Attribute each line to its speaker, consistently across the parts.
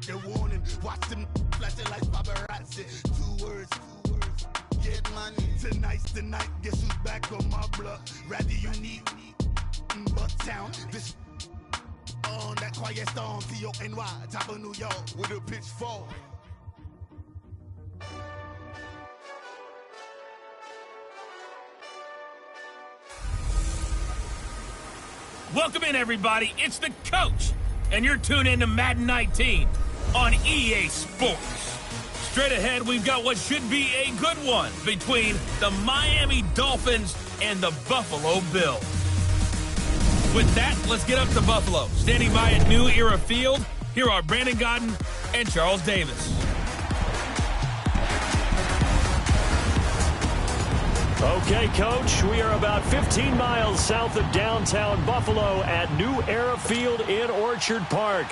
Speaker 1: The warning, watch them flashing like paparazzi. Two words, get money. Tonight's the night, guess who's back on my block? Rather unique, but town. This on that quiet storm, T-O-N-Y, top of New York, with a pitchfork.
Speaker 2: Welcome in, everybody. It's the coach, and you're tuned in to Madden 19 on EA Sports. Straight ahead, we've got what should be a good one between the Miami Dolphins and the Buffalo Bills. With that, let's get up to Buffalo. Standing by at New Era Field, here are Brandon Gaudin and Charles Davis.
Speaker 3: Okay, Coach, we are about 15 miles south of downtown Buffalo at New Era Field in Orchard Park.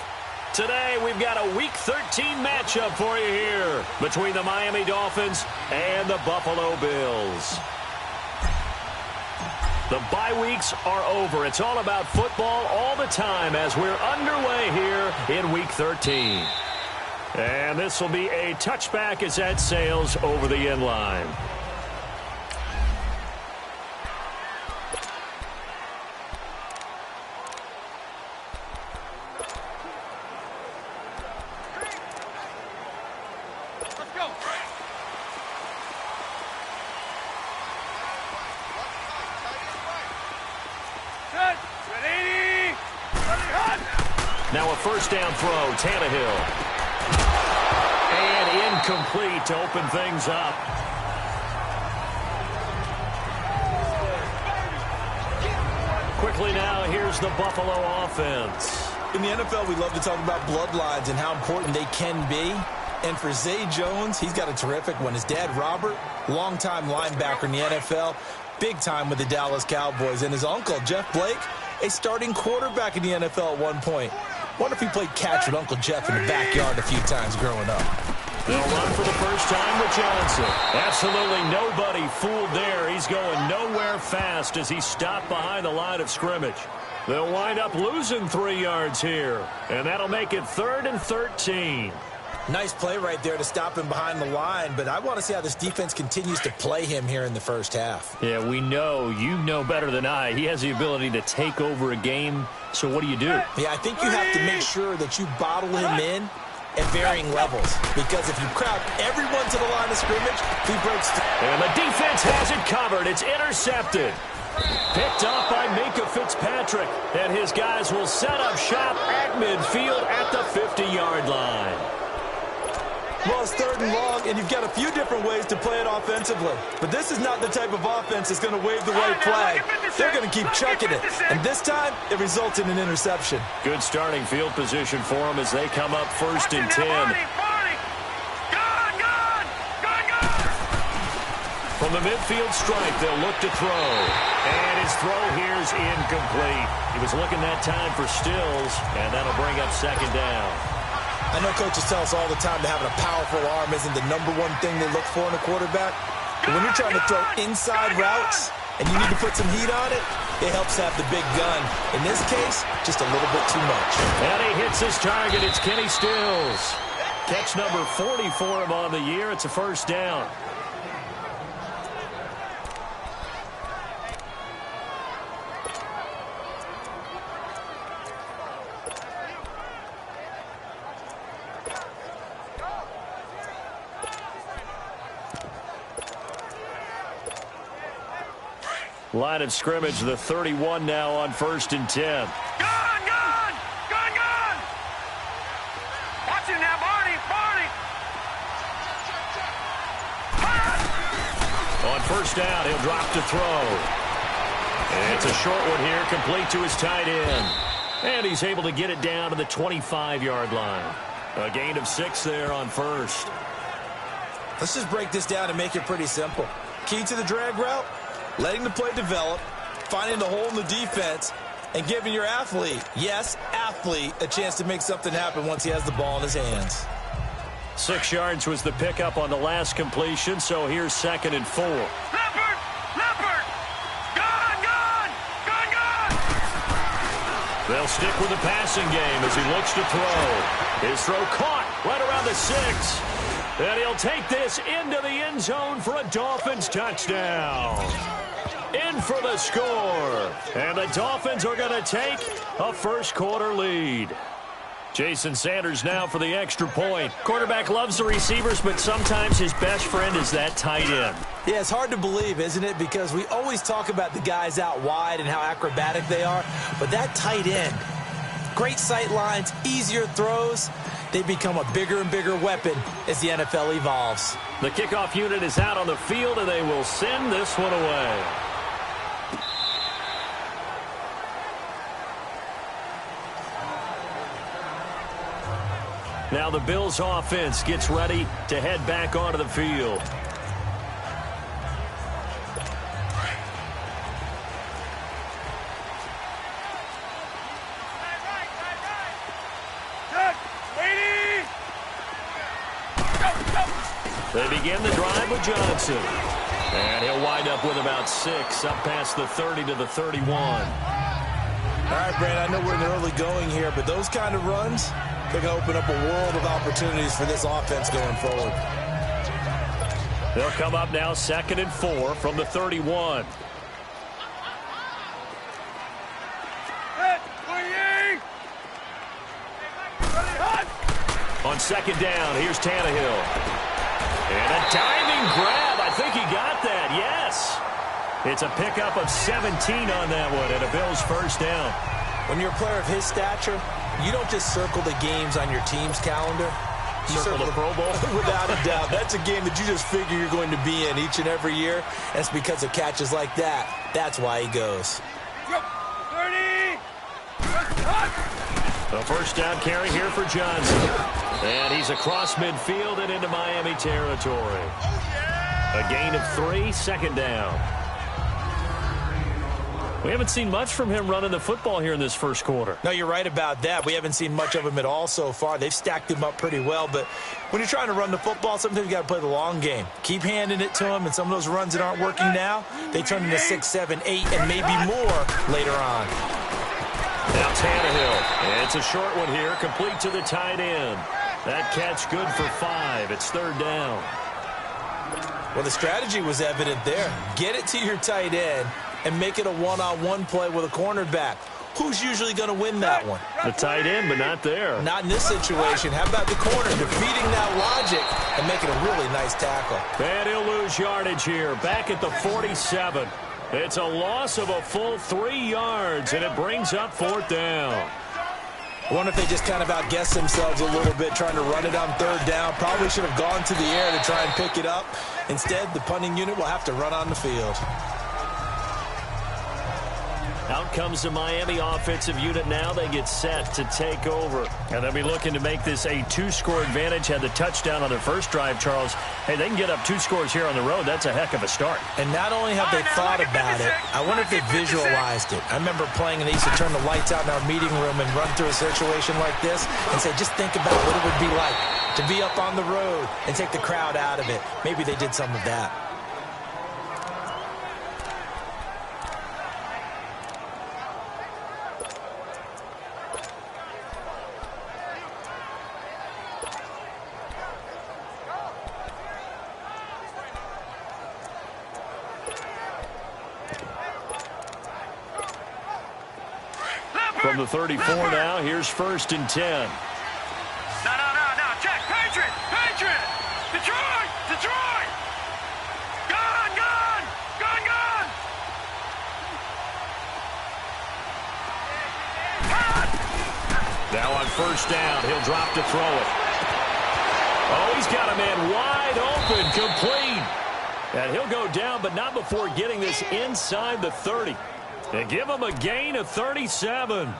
Speaker 3: Today, we've got a Week 13 matchup for you here between the Miami Dolphins and the Buffalo Bills. The bye weeks are over. It's all about football all the time as we're underway here in Week 13. And this will be a touchback as that sails over the end line. Now a first down throw, Tannehill. And incomplete to open things up. Quickly now, here's the Buffalo offense.
Speaker 4: In the NFL, we love to talk about bloodlines and how important they can be. And for Zay Jones, he's got a terrific one. His dad, Robert, longtime linebacker in the NFL, big time with the Dallas Cowboys. And his uncle, Jeff Blake, a starting quarterback in the NFL at one point. Wonder if he played catch with Uncle Jeff in the backyard a few times growing up.
Speaker 3: They'll run for the first time with Johnson. Absolutely nobody fooled there. He's going nowhere fast as he stopped behind the line of scrimmage. They'll wind up losing 3 yards here, and that'll make it 3rd and 13.
Speaker 4: Nice play right there to stop him behind the line, but I want to see how this defense continues to play him here in the first half.
Speaker 3: Yeah, we know. You know better than I. He has the ability to take over a game, so what do you do?
Speaker 4: Yeah, I think you have to make sure that you bottle him in at varying levels, because if you crowd everyone to the line of scrimmage, he breaks through.
Speaker 3: And the defense has it covered. It's intercepted. Picked off by Minkah Fitzpatrick, and his guys will set up shop at midfield at the 50-yard line.
Speaker 4: Well, it's 3rd and long, and you've got a few different ways to play it offensively. But this is not the type of offense that's going to wave the white flag. They're going to keep chucking it. And this time, it results in an interception.
Speaker 3: Good starting field position for them as they come up 1st and 10. From the midfield stripe, they'll look to throw. And his throw here is incomplete. He was looking that time for Stills, and that'll bring up 2nd down.
Speaker 4: I know coaches tell us all the time that having a powerful arm isn't the #1 thing they look for in a quarterback. But when you're trying to throw inside routes and you need to put some heat on it, it helps have the big gun. In this case, just a little bit too much.
Speaker 3: And he hits his target. It's Kenny Stills. Catch number 40 for him on the year. It's a 1st down. Line of scrimmage, the 31 now on 1st and 10.
Speaker 5: Gone! Watch him now, Barney!
Speaker 3: On 1st down, he'll drop to throw. And it's a short one here, complete to his tight end. And he's able to get it down to the 25-yard line. A gain of 6 there on 1st.
Speaker 4: Let's just break this down and make it pretty simple. Key to the drag route? Letting the play develop, finding the hole in the defense, and giving your athlete, yes, athlete, a chance to make something happen once he has the ball in his hands.
Speaker 3: 6 yards was the pickup on the last completion, so here's 2nd and 4.
Speaker 5: Leopard! Gone!
Speaker 3: They'll stick with the passing game as he looks to throw. His throw caught right around the 6. And he'll take this into the end zone for a Dolphins touchdown. In for the score. And the Dolphins are going to take a first quarter lead. Jason Sanders now for the extra point. Quarterback loves the receivers, but sometimes his best friend is that tight end.
Speaker 4: Yeah, it's hard to believe, isn't it? Because we always talk about the guys out wide and how acrobatic they are. But that tight end, great sight lines, easier throws, they become a bigger and bigger weapon as the NFL evolves.
Speaker 3: The kickoff unit is out on the field, and they will send this one away. Now the Bills offense gets ready to head back onto the field. They begin the drive with Johnson. And he'll wind up with about 6, up past the 30 to the 31.
Speaker 4: All right, Brandon, I know we're in the early going here, but those kind of runs, they're going to open up a world of opportunities for this offense going forward.
Speaker 3: They'll come up now 2nd and 4 from the 31. On 2nd down, here's Tannehill. And a diving grab. I think he got that, yes. It's a pickup of 17 on that one and a Bills first down.
Speaker 4: When you're a player of his stature, you don't just circle the games on your team's calendar. You
Speaker 3: circle the Pro Bowl?
Speaker 4: Without a doubt. That's a game that you just figure you're going to be in each and every year. And it's because of catches like that. That's why he goes.
Speaker 1: 30!
Speaker 3: A first down carry here for Johnson. And he's across midfield and into Miami territory. A gain of 3, 2nd down. We haven't seen much from him running the football here in this first quarter.
Speaker 4: No, you're right about that. We haven't seen much of him at all so far. They've stacked him up pretty well, but when you're trying to run the football, sometimes you got to play the long game. Keep handing it to him, and some of those runs that aren't working now, they turn into 6, 7, 8, and maybe more later on.
Speaker 3: Now Tannehill. And it's a short one here, complete to the tight end. That catch good for 5. It's 3rd down.
Speaker 4: Well, the strategy was evident there. Get it to your tight end and make it a one-on-one play with a cornerback. Who's usually going to win that one?
Speaker 3: The tight end, but not there.
Speaker 4: Not in this situation. How about the corner defeating that logic and making a really nice tackle?
Speaker 3: And he'll lose yardage here, back at the 47. It's a loss of a full 3 yards, and it brings up 4th down.
Speaker 4: I wonder if they just kind of outguessed themselves a little bit trying to run it on 3rd down. Probably should have gone to the air to try and pick it up. Instead, the punting unit will have to run on the field.
Speaker 3: Out comes the Miami offensive unit now. They get set to take over. And they'll be looking to make this a 2-score advantage. Had the touchdown on their first drive, Charles. Hey, they can get up 2 scores here on the road. That's a heck of a start.
Speaker 4: And not only have they thought about it, I wonder if they visualized it. I remember playing and they used to turn the lights out in our meeting room and run through a situation like this and say, just think about what it would be like to be up on the road and take the crowd out of it. Maybe they did some of that.
Speaker 3: From the 34 now, here's 1st and 10.
Speaker 1: No, check, Patriot! Detroit! Gone!
Speaker 3: Now on 1st down, he'll drop to throw it. Oh, he's got a man wide open, complete. And he'll go down, but not before getting this inside the 30. And give him a gain of 37.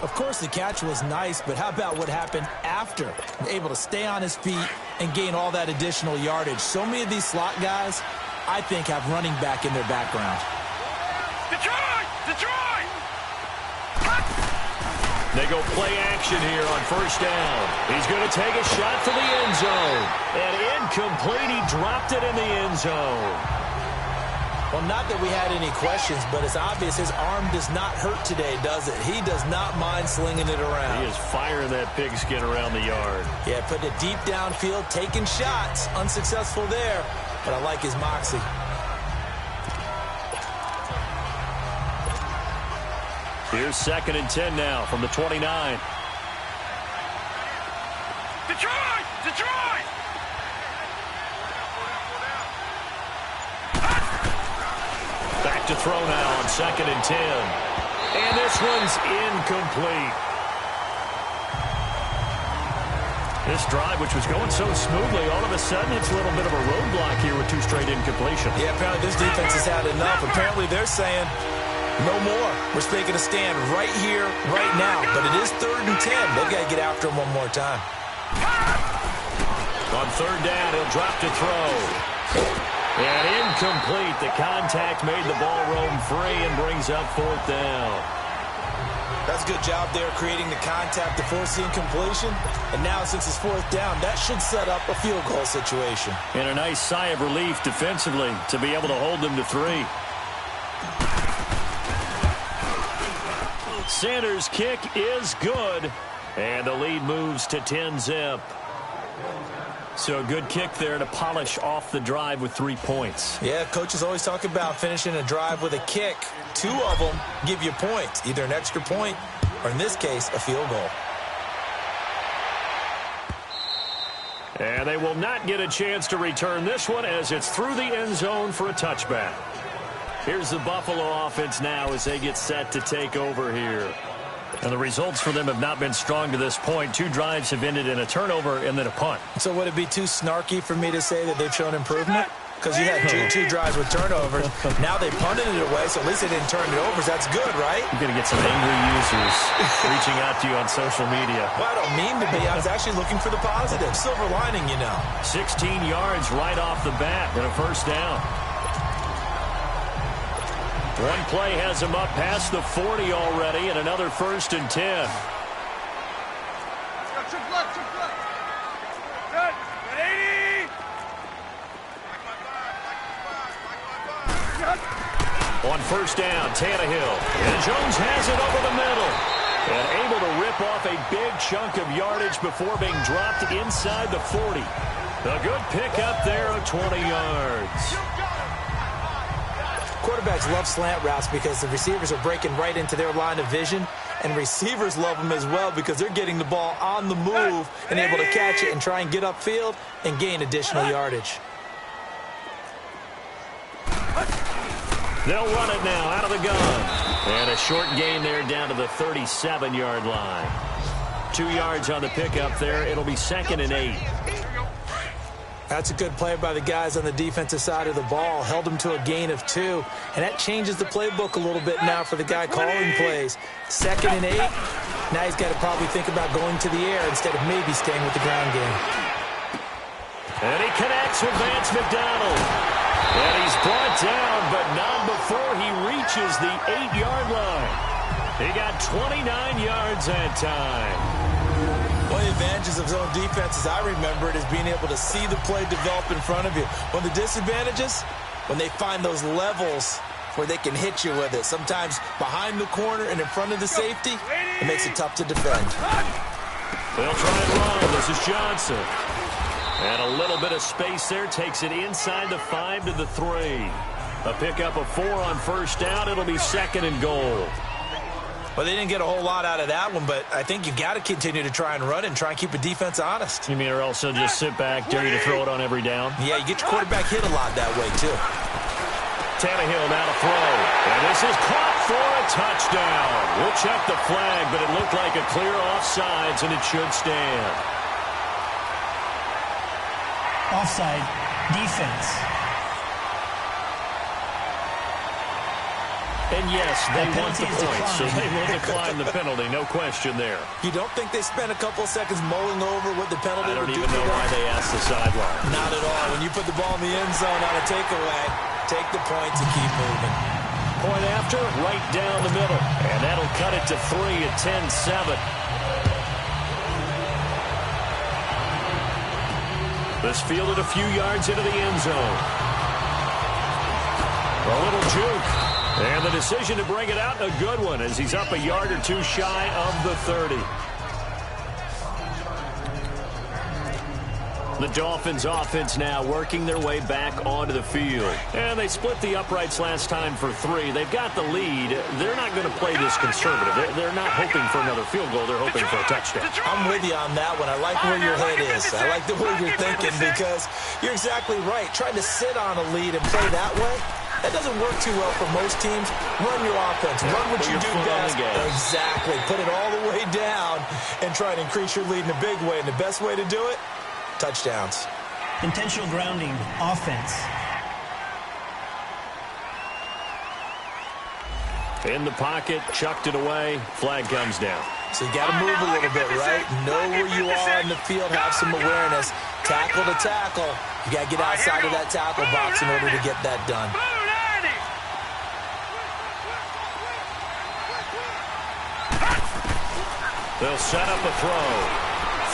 Speaker 4: Of course, the catch was nice, but how about what happened after? Able to stay on his feet and gain all that additional yardage. So many of these slot guys, I think, have running back in their background.
Speaker 1: Detroit!
Speaker 3: They go play action here on 1st down. He's going to take a shot for the end zone. And incomplete. He dropped it in the end zone.
Speaker 4: Well, not that we had any questions, but it's obvious his arm does not hurt today, does it? He does not mind slinging it around.
Speaker 3: He is firing that pigskin around the yard.
Speaker 4: Yeah, putting it deep downfield, taking shots. Unsuccessful there, but I like his moxie.
Speaker 3: Here's 2nd and 10 now from the 29.
Speaker 5: Detroit! Detroit!
Speaker 3: Back to throw now on 2nd and 10. And this one's incomplete. This drive, which was going so smoothly, all of a sudden it's a little bit of a roadblock here with 2 straight incompletions.
Speaker 4: Yeah, apparently this defense has had enough. Apparently they're saying, no more. We're making a stand right here, right now. But it is 3rd and 10. They've got to get after him one more time.
Speaker 3: On 3rd down, he'll drop to throw. And incomplete. The contact made the ball roam free and brings up 4th down.
Speaker 4: That's a good job there creating the contact to force the incompletion. And now since it's 4th down, that should set up a field goal situation.
Speaker 3: And a nice sigh of relief defensively to be able to hold them to 3. Sanders' kick is good. And the lead moves to 10-zip. So a good kick there to polish off the drive with 3 points.
Speaker 4: Yeah, coaches always talk about finishing a drive with a kick. 2 of them give you points, either an extra point or, in this case, a field goal.
Speaker 3: And they will not get a chance to return this one as it's through the end zone for a touchback. Here's the Buffalo offense now as they get set to take over here. And the results for them have not been strong to this point. 2 drives have ended in a turnover and then a punt.
Speaker 4: So would it be too snarky for me to say that they've shown improvement? Because you had two drives with turnovers. Now they punted it away, so at least they didn't turn it over. So that's good, right?
Speaker 3: You're going to get some angry users reaching out to you on social media.
Speaker 4: Well, I don't mean to be. I was actually looking for the positive. Silver lining, you know.
Speaker 3: 16 yards right off the bat and a 1st down. One play has him up past the 40 already and another 1st and 10. On 1st down, Tannehill. And Jones has it over the middle. And able to rip off a big chunk of yardage before being dropped inside the 40. A good pickup there of 20 yards.
Speaker 4: Quarterbacks love slant routes because the receivers are breaking right into their line of vision, and receivers love them as well because they're getting the ball on the move and able to catch it and try and get upfield and gain additional yardage.
Speaker 3: They'll run it now out of the gun. And a short gain there down to the 37-yard line. 2 yards on the pickup there. It'll be 2nd and 8.
Speaker 4: That's a good play by the guys on the defensive side of the ball. Held them to a gain of 2. And that changes the playbook a little bit now for the guy calling plays. 2nd and 8. Now he's got to probably think about going to the air instead of maybe staying with the ground game.
Speaker 3: And he connects with Vance McDonald. And he's brought down, but not before he reaches the 8-yard line. He got 29 yards that time.
Speaker 4: One of the advantages of zone defense, as I remember it, is being able to see the play develop in front of you. One of the disadvantages, when they find those levels where they can hit you with it. Sometimes behind the corner and in front of the safety, it makes it tough to defend.
Speaker 3: They'll try and run. This is Johnson. And a little bit of space there takes it inside the 5 to the 3. A pickup of 4 on 1st down. It'll be 2nd and goal.
Speaker 4: Well, they didn't get a whole lot out of that one, but I think you got to continue to try and run it and try and keep a defense honest.
Speaker 3: You mean or also just sit back, dare you to throw it on every down?
Speaker 4: Yeah, you get your quarterback hit a lot that way, too.
Speaker 3: Tannehill now to throw. And this is caught for a touchdown. We'll check the flag, but it looked like a clear offsides, and it should stand.
Speaker 6: Offside, defense.
Speaker 3: And yes, they want the
Speaker 6: penalty is
Speaker 3: points, so
Speaker 6: declined.
Speaker 3: they will decline the penalty. No question there.
Speaker 4: You don't think they spent a couple of seconds mulling over what the penalty
Speaker 3: I
Speaker 4: would
Speaker 3: don't
Speaker 4: do
Speaker 3: even
Speaker 4: to
Speaker 3: know
Speaker 4: them?
Speaker 3: why they asked the sideline.
Speaker 4: Not at all. When you put the ball in the end zone on a takeaway, take the points and keep moving.
Speaker 3: Point after, right down the middle. And that'll cut it to 3 at 10-7. This fielded a few yards into the end zone. A little juke. And the decision to bring it out, a good one, as he's up a yard or two shy of the 30. The Dolphins offense now working their way back onto the field. And they split the uprights last time for 3. They've got the lead. They're not going to play this conservative. They're not hoping for another field goal. They're hoping for a touchdown.
Speaker 4: I'm with you on that one. I like where your head is. I like the way you're thinking because you're exactly right. Trying to sit on a lead and play that way, that doesn't work too well for most teams. Run your offense. Run what you do best. Exactly. Put it all the way down and try and increase your lead in a big way. And the best way to do it, touchdowns.
Speaker 6: Intentional grounding, offense.
Speaker 3: In the pocket, chucked it away. Flag comes down.
Speaker 4: So you got to move a little bit, right? Know where you are in the field. Have some awareness. Tackle to tackle. You got to get outside of that tackle box in order to get that done.
Speaker 3: They'll set up a throw.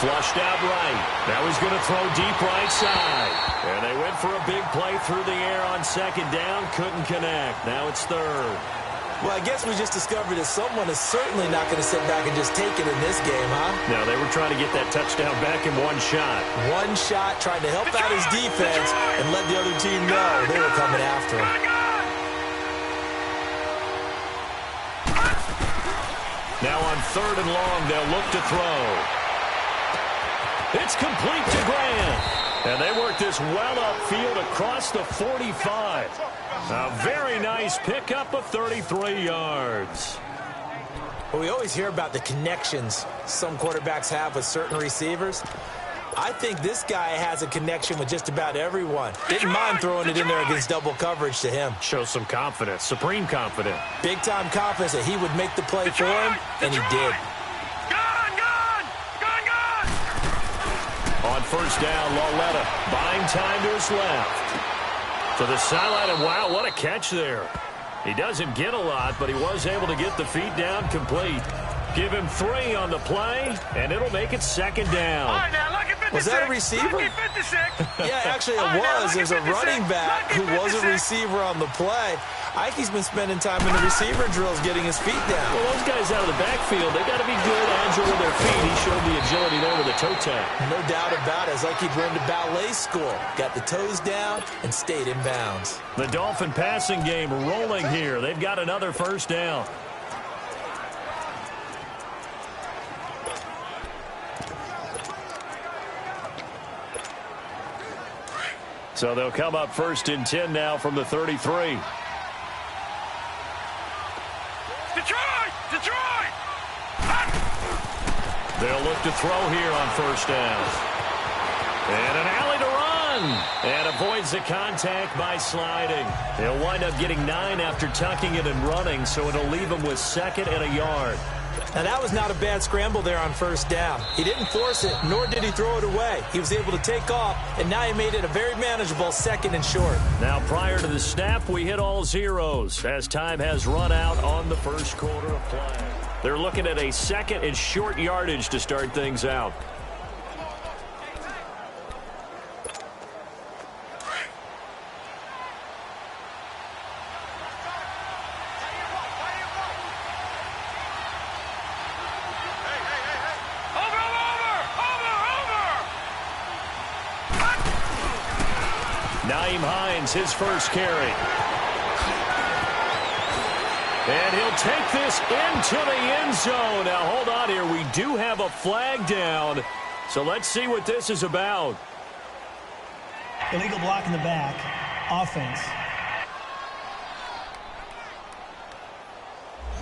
Speaker 3: Flushed out right. Now he's going to throw deep right side. And they went for a big play through the air on second down. Couldn't connect. Now it's third.
Speaker 4: Well, I guess we just discovered that someone is certainly not going to sit back and just take it in this game, huh?
Speaker 3: No, they were trying to get that touchdown back in one shot.
Speaker 4: One shot, trying to help out his defense and let the other team know they were coming after him.
Speaker 3: Now on third and long, they'll look to throw. It's complete to Grant. And they work this well upfield across the 45. A very nice pickup of 33 yards.
Speaker 4: Well, we always hear about the connections some quarterbacks have with certain receivers. I think this guy has a connection with just about everyone. Didn't mind throwing it in there against double coverage to him.
Speaker 3: Shows some confidence, supreme confidence.
Speaker 4: Big-time confidence that he would make the play for him, and he did.
Speaker 3: On first down, Lauletta buying time to his left. To the sideline, and wow, what a catch there. He doesn't get a lot, but he was able to get the feet down complete. Give him 3 on the play, and it'll make it second down.
Speaker 4: Was that a receiver? Yeah, actually it was. There's a running back who was a receiver on the play. I think he's been spending time in the receiver drills getting his feet down.
Speaker 3: Well, those guys out of the backfield, they got to be good, agile with their feet. He showed the agility there with a toe tap.
Speaker 4: No doubt about it. It's like he'd run to ballet school. Got the toes down and stayed in bounds.
Speaker 3: The Dolphin passing game rolling here. They've got another first down. So they'll come up first and 10 now from the 33.
Speaker 5: Detroit!
Speaker 3: They'll look to throw here on first down. And an alley to run. And avoids the contact by sliding. They'll wind up getting 9 after tucking it and running, so it'll leave them with 2nd and a yard.
Speaker 4: Now, that was not a bad scramble there on first down. He didn't force it, nor did he throw it away. He was able to take off, and now he made it a very manageable 2nd and short.
Speaker 3: Now, prior to the snap, we hit all zeros as time has run out on the first quarter of play. They're looking at a 2nd and short yardage to start things out. Nyheim Hines, his first carry. And he'll take this into the end zone. Now, hold on here. We do have a flag down. So let's see what this is about.
Speaker 6: Illegal block in the back. Offense.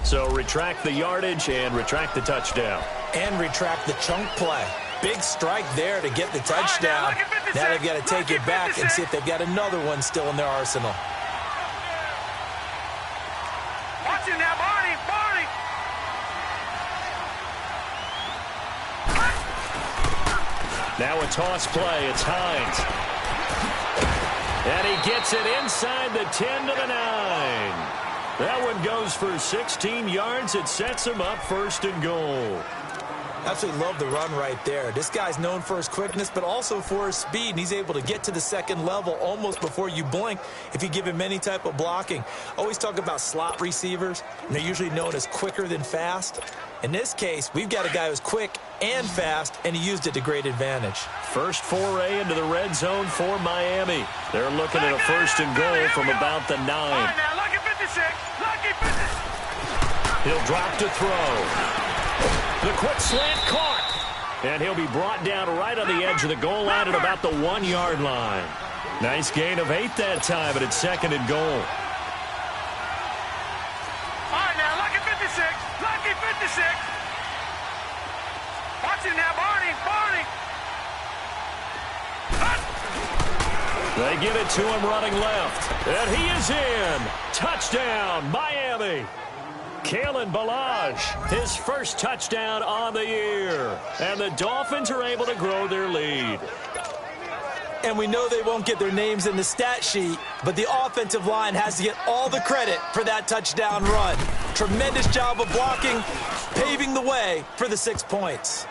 Speaker 3: So retract the yardage and retract the touchdown.
Speaker 4: And retract the chunk play. Big strike there to get the touchdown. Now they've got to take it back and see if they've got another one still in their arsenal.
Speaker 5: Watch it now, Barney!
Speaker 3: Now a toss play. It's Hines. And he gets it inside the 10 to the 9. That one goes for 16 yards. It sets him up 1st and goal.
Speaker 4: Absolutely love the run right there. This guy's known for his quickness, but also for his speed. And he's able to get to the second level almost before you blink if you give him any type of blocking. Always talk about slot receivers, and they're usually known as quicker than fast. In this case, we've got a guy who's quick and fast, and he used it to great advantage.
Speaker 3: First foray into the red zone for Miami. They're looking at a first and goal from about the 9.
Speaker 5: Now, lucky 56. Lucky 56.
Speaker 3: He'll drop to throw. The quick slant caught. And he'll be brought down right on the edge of the goal line at about the 1-yard line. Nice gain of 8 that time, but it's second and goal.
Speaker 5: All right, now, lucky 56. Lucky 56. Watch it now, Barney. Barney.
Speaker 3: They give it to him running left. And he is in. Touchdown, Miami. Kalen Ballage, his first touchdown on the year. And the Dolphins are able to grow their lead.
Speaker 4: And we know they won't get their names in the stat sheet, but the offensive line has to get all the credit for that touchdown run. Tremendous job of blocking, paving the way for the 6 points.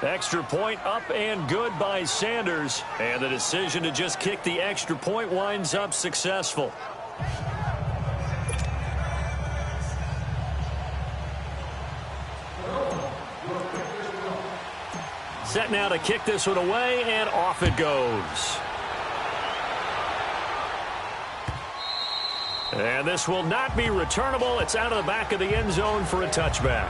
Speaker 3: Extra point up and good by Sanders. And the decision to just kick the extra point winds up successful. Set now to kick this one away, and off it goes. And this will not be returnable. It's out of the back of the end zone for a touchback.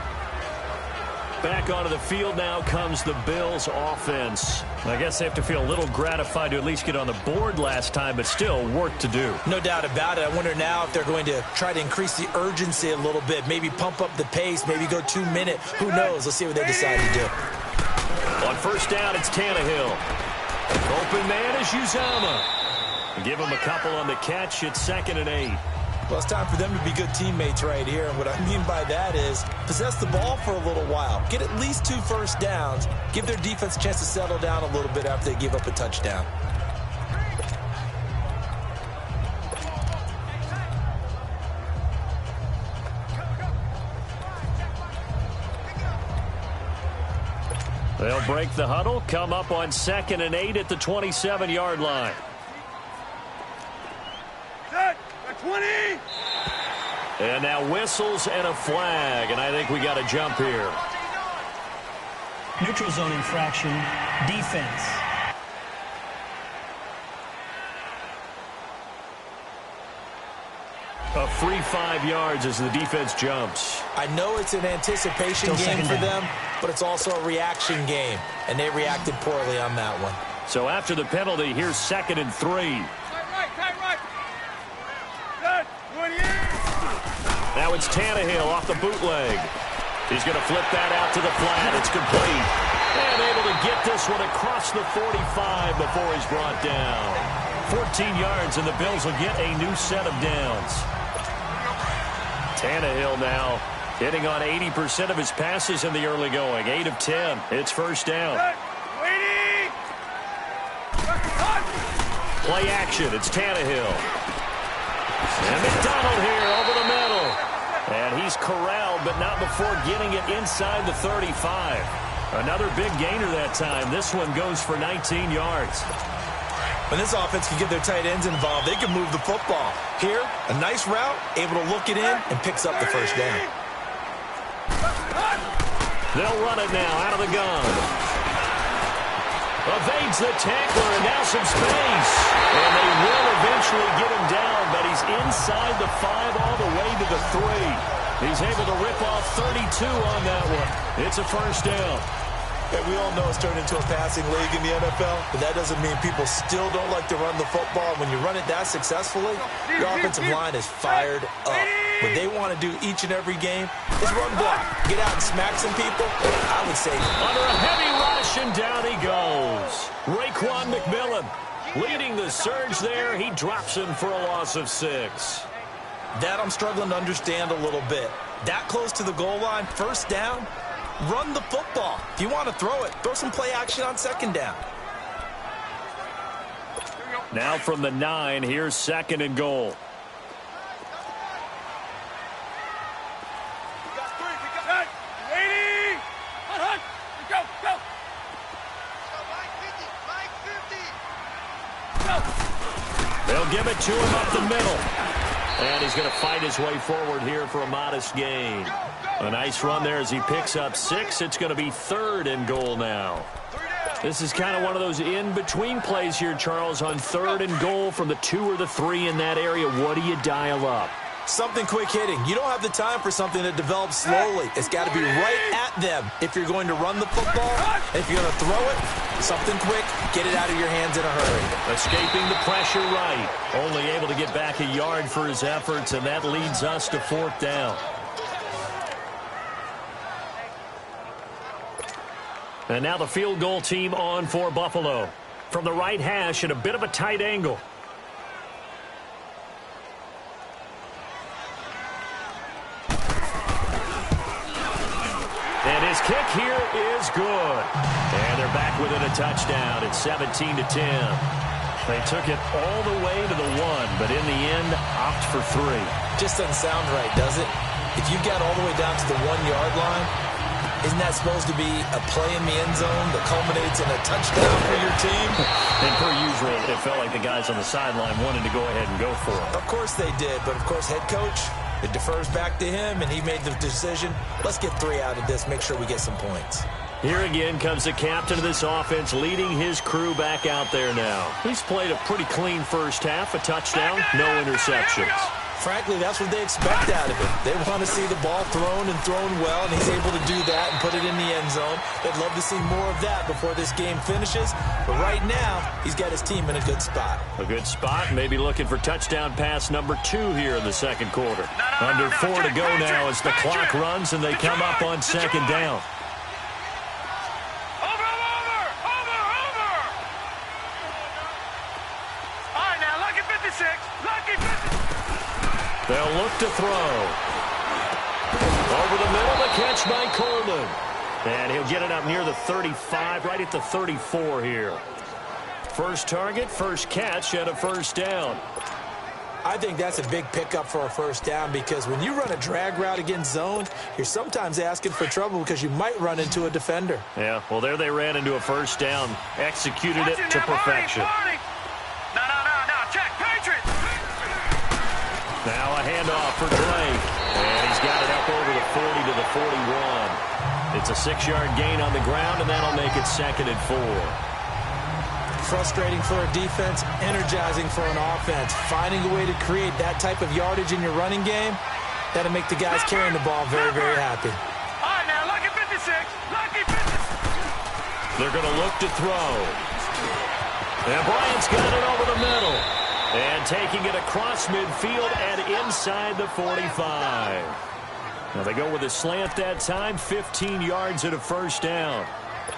Speaker 3: Back onto the field now comes the Bills offense. I guess they have to feel a little gratified to at least get on the board last time, but still work to do.
Speaker 4: No doubt about it. I wonder now if they're going to try to increase the urgency a little bit, maybe pump up the pace, maybe go 2 minute. Who knows? Let's see what they decide to do.
Speaker 3: On first down, it's Tannehill. Open man is Uzomah. Give him a couple on the catch. It's 2nd and 8.
Speaker 4: Well, it's time for them to be good teammates right here. And what I mean by that is possess the ball for a little while. Get at least 2 first downs. Give their defense a chance to settle down a little bit after they give up a touchdown.
Speaker 3: They'll break the huddle, come up on 2nd and 8 at the 27-yard line.
Speaker 5: Set. 20.
Speaker 3: And now whistles and a flag, and I think we got a jump here.
Speaker 6: Neutral zone infraction, defense.
Speaker 3: A free 5 yards as the defense jumps.
Speaker 4: I know it's an anticipation game for them, but it's also a reaction game, and they reacted poorly on that one.
Speaker 3: So after the penalty, here's 2nd and 3.
Speaker 5: Tight right. Set. 28.
Speaker 3: Now it's Tannehill off the bootleg. He's going to flip that out to the flat. It's complete. And able to get this one across the 45 before he's brought down. 14 yards, and the Bills will get a new set of downs. Tannehill now hitting on 80% of his passes in the early going. 8 of 10. It's first down.
Speaker 5: Waiting.
Speaker 3: Play action. It's Tannehill. And McDonald here over the middle. And he's corralled, but not before getting it inside the 35. Another big gainer that time. This one goes for 19 yards.
Speaker 4: When this offense can get their tight ends involved, they can move the football. Here, a nice route, able to look it in, and picks up the first down.
Speaker 3: They'll run it now out of the gun. Evades the tackler, and now some space. And they will eventually get him down, but he's inside the 5 all the way to the 3. He's able to rip off 32 on that one. It's a first down.
Speaker 4: And we all know it's turned into a passing league in the NFL, but that doesn't mean people still don't like to run the football. When you run it that successfully, your offensive line is fired up. What they want to do each and every game is run block. Get out and smack some people. I would say
Speaker 3: under a heavy rush, and down he goes. Raekwon McMillan leading the surge there. He drops him for a loss of 6.
Speaker 4: That I'm struggling to understand a little bit. That close to the goal line, first down. Run the football. If you want to throw it, throw some play action on 2nd down.
Speaker 3: Now from the 9, here's 2nd and goal. They'll give it to him up the middle. And he's going to fight his way forward here for a modest gain. A nice run there as he picks up 6. It's going to be 3rd and goal now. This is kind of one of those in-between plays here, Charles, on 3rd and goal from the 2 or the 3 in that area. What do you dial up?
Speaker 4: Something quick hitting. You don't have the time for something that develops slowly. It's got to be right at them if you're going to run the football. If you're going to throw it, something quick, get it out of your hands in a hurry.
Speaker 3: Escaping the pressure right. Only able to get back a yard for his efforts, and that leads us to 4th down. And now the field goal team on for Buffalo. From the right hash at a bit of a tight angle. And his kick here is good. And they're back within a touchdown. It's 17-10. They took it all the way to the 1, but in the end, opt for 3.
Speaker 4: Just doesn't sound right, does it? If you got all the way down to the 1-yard line, isn't that supposed to be a play in the end zone that culminates in a touchdown for your team?
Speaker 3: And per usual, it felt like the guys on the sideline wanted to go ahead and go for it.
Speaker 4: Of course they did, but of course head coach, it defers back to him, and he made the decision. Let's get 3 out of this, make sure we get some points.
Speaker 3: Here again comes the captain of this offense leading his crew back out there now. He's played a pretty clean first half, a touchdown, no interceptions.
Speaker 4: Frankly, that's what they expect out of him. They want to see the ball thrown and thrown well, and he's able to do that and put it in the end zone. They'd love to see more of that before this game finishes. But right now, he's got his team in a good spot.
Speaker 3: A good spot, maybe looking for touchdown pass number 2 here in the second quarter. Under 4 to go now as the clock runs and they come up on 2nd down. They'll look to throw. Over the middle, the catch by Coleman. And he'll get it up near the 35, right at the 34 here. First target, first catch, and a first down.
Speaker 4: I think that's a big pickup for a first down because when you run a drag route against zone, you're sometimes asking for trouble because you might run into a defender.
Speaker 3: Yeah, well, there they ran into a first down, executed it to perfection. Now a handoff for Drake. And he's got it up over the 40 to the 41. It's a 6-yard gain on the ground, and that'll make it 2nd and 4.
Speaker 4: Frustrating for a defense, energizing for an offense. Finding a way to create that type of yardage in your running game, that'll make the guys carrying the ball very, very happy.
Speaker 5: All right, now, lucky 56. Lucky 56.
Speaker 3: They're going to look to throw. And Bryant's got it over the middle. And taking it across midfield and inside the 45. Now they go with a slant that time, 15 yards at a first down.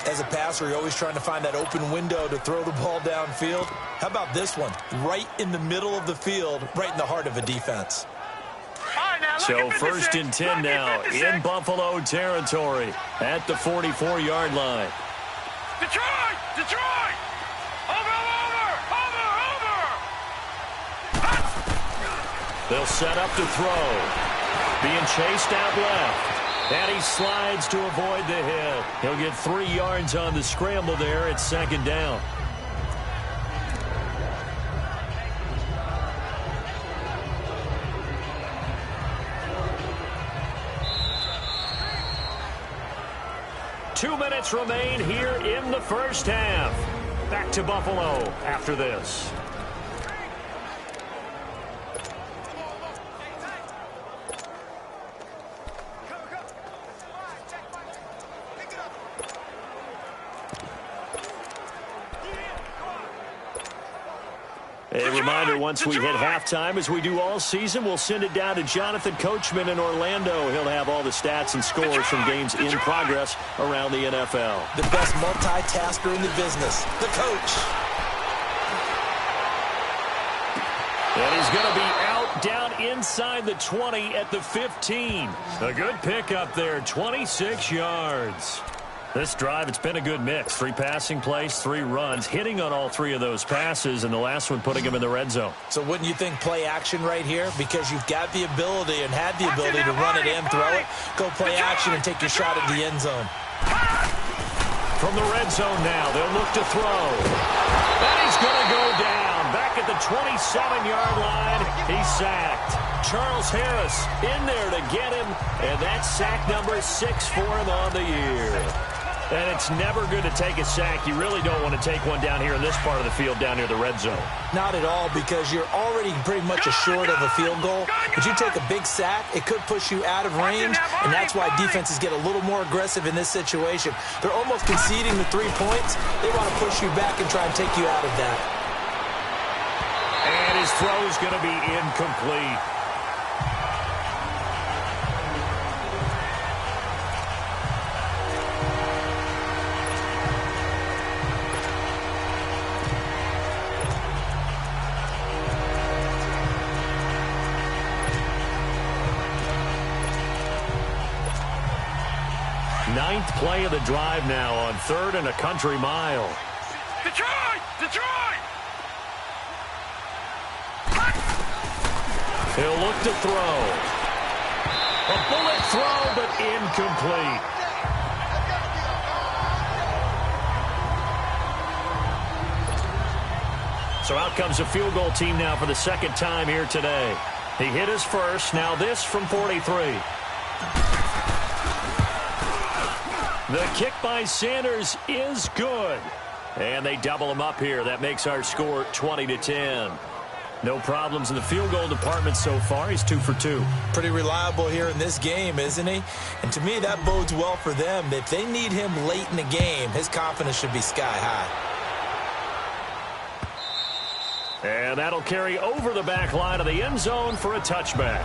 Speaker 4: As a passer, you're always trying to find that open window to throw the ball downfield. How about this one? Right in the middle of the field, right in the heart of a defense.
Speaker 3: So 1st and 10 now in Buffalo territory at the 44-yard line.
Speaker 5: Detroit! Detroit! Over!
Speaker 3: They'll set up to throw. Being chased out left. And he slides to avoid the hit. He'll get 3 yards on the scramble there at 2nd down. Two minutes remain here in the first half. Back to Buffalo after this. A reminder, once we hit halftime, as we do all season, we'll send it down to Jonathan Coachman in Orlando. He'll have all the stats and scores from games in progress around the NFL.
Speaker 4: The best multitasker in the business, the coach.
Speaker 3: And he's going to be out down inside the 20 at the 15. A good pickup there, 26 yards. This drive, it's been a good mix. 3 passing plays, 3 runs, hitting on all 3 of those passes, and the last one putting him in the red zone.
Speaker 4: So wouldn't you think play action right here? Because you've got the ability and had the ability to run it and throw it. Go play action and take your shot at the end zone.
Speaker 3: From the red zone now, they'll look to throw. And he's going to go down. back at the 27-yard line. He's sacked. Charles Harris in there to get him, and that's sack number 6 for him on the year. And it's never good to take a sack. You really don't want to take one down here in this part of the field, down near the red zone.
Speaker 4: Not at all, because you're already pretty much assured of a field goal. But you take a big sack, it could push you out of range, and that's why defenses get a little more aggressive in this situation. They're almost conceding the 3 points. They want to push you back and try and take you out of that.
Speaker 3: And his throw is going to be incomplete. Ninth play of the drive now on 3rd and a country mile.
Speaker 5: Detroit! Detroit!
Speaker 3: He'll look to throw. A bullet throw, but incomplete. So out comes a field goal team now for the second time here today. He hit his first. Now this from 43. The kick by Sanders is good. And they double him up here. That makes our score 20-10. No problems in the field goal department so far. He's 2 for 2.
Speaker 4: Pretty reliable here in this game, isn't he? And to me, that bodes well for them. If they need him late in the game, his confidence should be sky high.
Speaker 3: And that'll carry over the back line of the end zone for a touchback.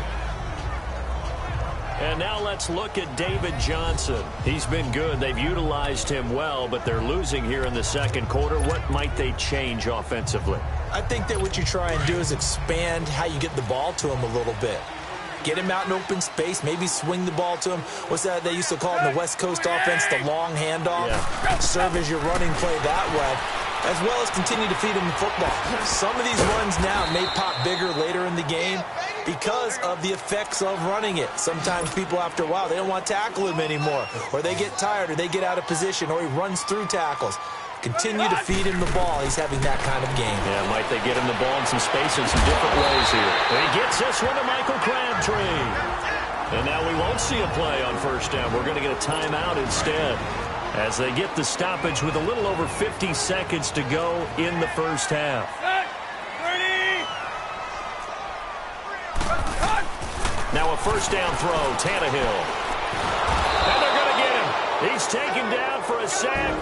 Speaker 3: And now let's look at David Johnson. He's been good. They've utilized him well, but they're losing here in the second quarter. What might they change offensively?
Speaker 4: I think that what you try and do is expand how you get the ball to him a little bit. Get him out in open space, maybe swing the ball to him. What's that they used to call it in the West Coast offense, the long handoff? Yeah. Serve as your running play that way, as well as continue to feed him the football. Some of these runs now may pop bigger later in the game because of the effects of running it. Sometimes people, after a while, they don't want to tackle him anymore, or they get tired, or they get out of position, or he runs through tackles. Continue to feed him the ball. He's having that kind of game.
Speaker 3: Yeah, might they get him the ball in some space in some different ways here. And he gets this one to Michael Crabtree. And now we won't see a play on first down. We're going to get a timeout instead, as they get the stoppage with a little over 50 seconds to go in the first half. Now a first down throw, Tannehill. And they're going to get him. He's taken down for a sack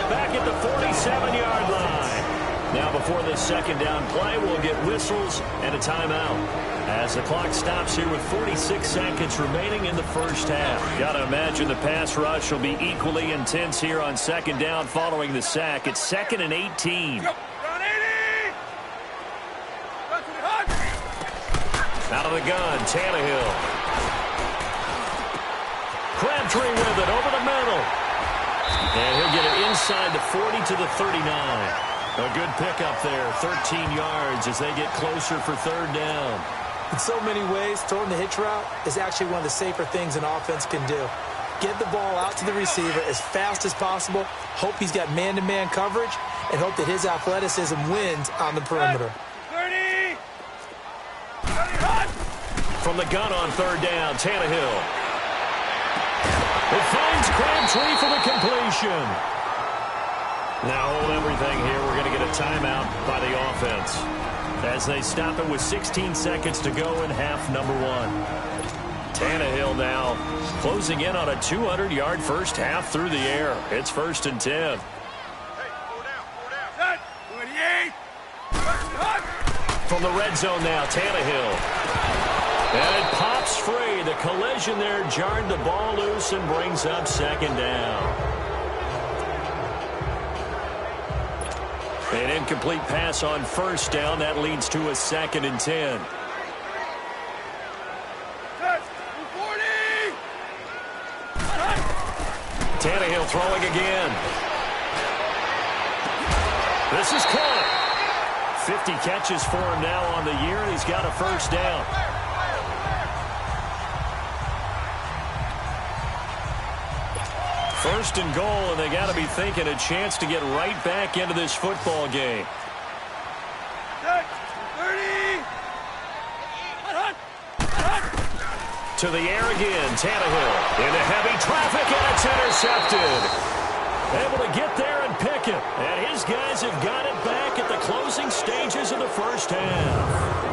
Speaker 3: back at the 47-yard line. Now before this second down play, we'll get whistles and a timeout, as the clock stops here with 46 seconds remaining in the first half. Got to imagine the pass rush will be equally intense here on second down following the sack. It's 2nd and 18. Out of the gun, Tannehill. Crabtree with it over the middle. And he'll get it inside the 40 to the 39. A good pickup there, 13 yards as they get closer for third down.
Speaker 4: In so many ways, throwing the hitch route is actually one of the safer things an offense can do. Get the ball out to the receiver as fast as possible, hope he's got man-to-man coverage, and hope that his athleticism wins on the perimeter.
Speaker 3: From the gun on third down, Tannehill. It finds Crabtree for the completion. Now hold everything here. We're going to get a timeout by the offense, as they stop it with 16 seconds to go in half number 1. Tannehill now closing in on a 200-yard first half through the air. It's 1st and 10. From the red zone now, Tannehill. And it pops free. The collision there jarred the ball loose and brings up second down. An incomplete pass on first down. That leads to a 2nd and 10. Tannehill throwing again. This is caught. 50 catches for him now on the year, and he's got a first down. First and goal, and they got to be thinking a chance to get right back into this football game. To the air again, Tannehill into heavy traffic, and it's intercepted. Able to get there and pick it. And his guys have got it back at the closing stages of the first half.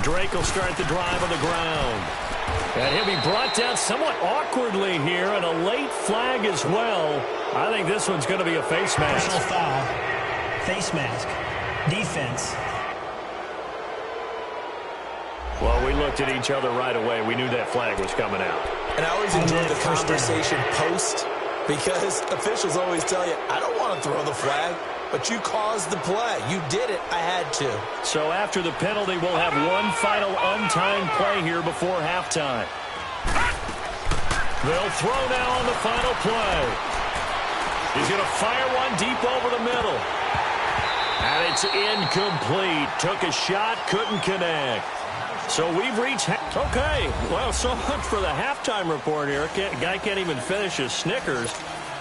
Speaker 3: Drake will start the drive on the ground. And he'll be brought down somewhat awkwardly here, and a late flag as well. I think this one's going to be a face mask.
Speaker 6: Personal foul. Face mask. Defense.
Speaker 3: Well, we looked at each other right away. We knew that flag was coming out.
Speaker 4: And I always enjoy the conversation post, because officials always tell you, I don't want to throw the flag. But you caused the play. You did it. I had to.
Speaker 3: So after the penalty, we'll have one final untimed play here before halftime. They'll throw now on the final play. He's going to fire one deep over the middle. And it's incomplete. Took a shot, couldn't connect. So we've reached... Okay, well, so much for the halftime report here. Guy can't even finish his Snickers.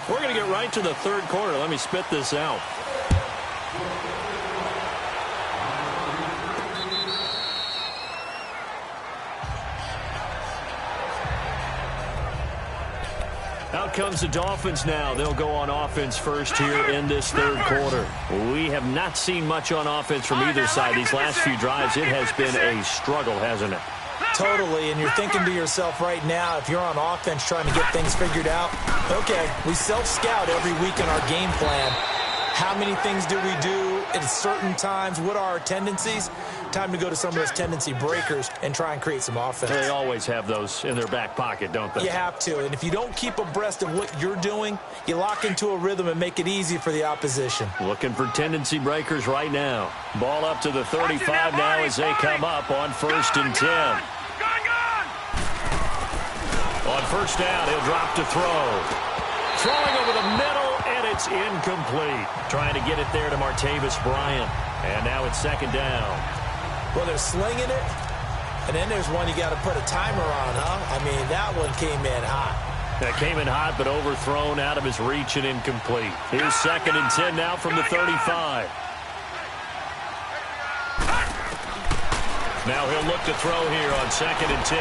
Speaker 3: We're going to get right to the third quarter. Let me spit this out. Out comes the Dolphins now. They'll go on offense first here in this third quarter. We have not seen much on offense from either side. These last few drives, it has been a struggle, hasn't it?
Speaker 4: Totally, and you're thinking to yourself right now, if you're on offense trying to get things figured out, okay, we self-scout every week in our game plan. How many things do we do at certain times? What are our tendencies? Time to go to some of those tendency breakers and try and create some offense.
Speaker 3: They always have those in their back pocket, don't they?
Speaker 4: You have to, and if you don't keep abreast of what you're doing, you lock into a rhythm and make it easy for the opposition.
Speaker 3: Looking for tendency breakers right now. Ball up to the 35 now as they come up on 1st and 10. On first down, he'll drop to throw. Throwing over the middle, and it's incomplete. Trying to get it there to Martavis Bryant. And now it's 2nd down.
Speaker 4: Well, they're slinging it, and then there's one you got to put a timer on, huh? I mean, that one came in hot.
Speaker 3: That came in hot, but overthrown out of his reach and incomplete. Here's 2nd and 10 now from the 35. Now he'll look to throw here on 2nd and 10.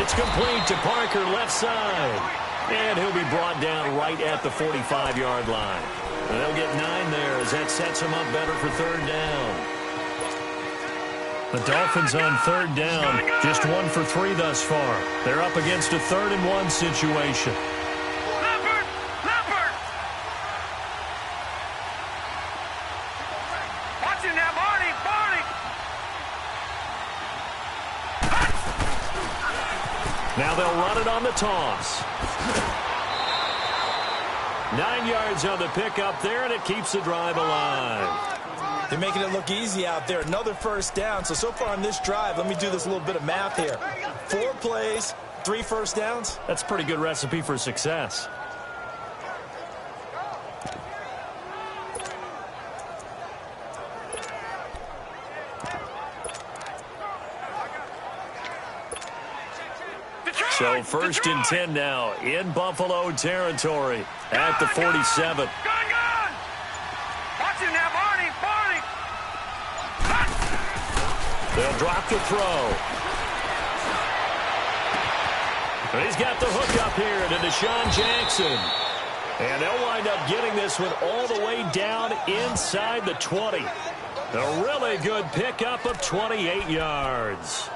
Speaker 3: It's complete to Parker, left side. And he'll be brought down right at the 45-yard line. And they'll get 9 there as that sets him up better for 3rd down. The Dolphins on 3rd down, just 1 for 3 thus far. They're up against a 3rd and 1 situation.
Speaker 5: Leopard! Leopard! Watch him now, Barney! Barney!
Speaker 3: Now they'll run it on the toss. 9 yards on the pickup there, and it keeps the drive alive.
Speaker 4: They're making it look easy out there. Another 1st down. So far on this drive, let me do this little bit of math here. 4 plays, 3 first downs.
Speaker 3: That's a pretty good recipe for success. So 1st and 10 now in Buffalo territory at the 47.
Speaker 5: Gun! Watch him now, Barney! Barney!
Speaker 3: They'll drop the throw. And he's got the hook up here to Deshaun Jackson. And they'll wind up getting this one all the way down inside the 20. A really good pickup of 28 yards.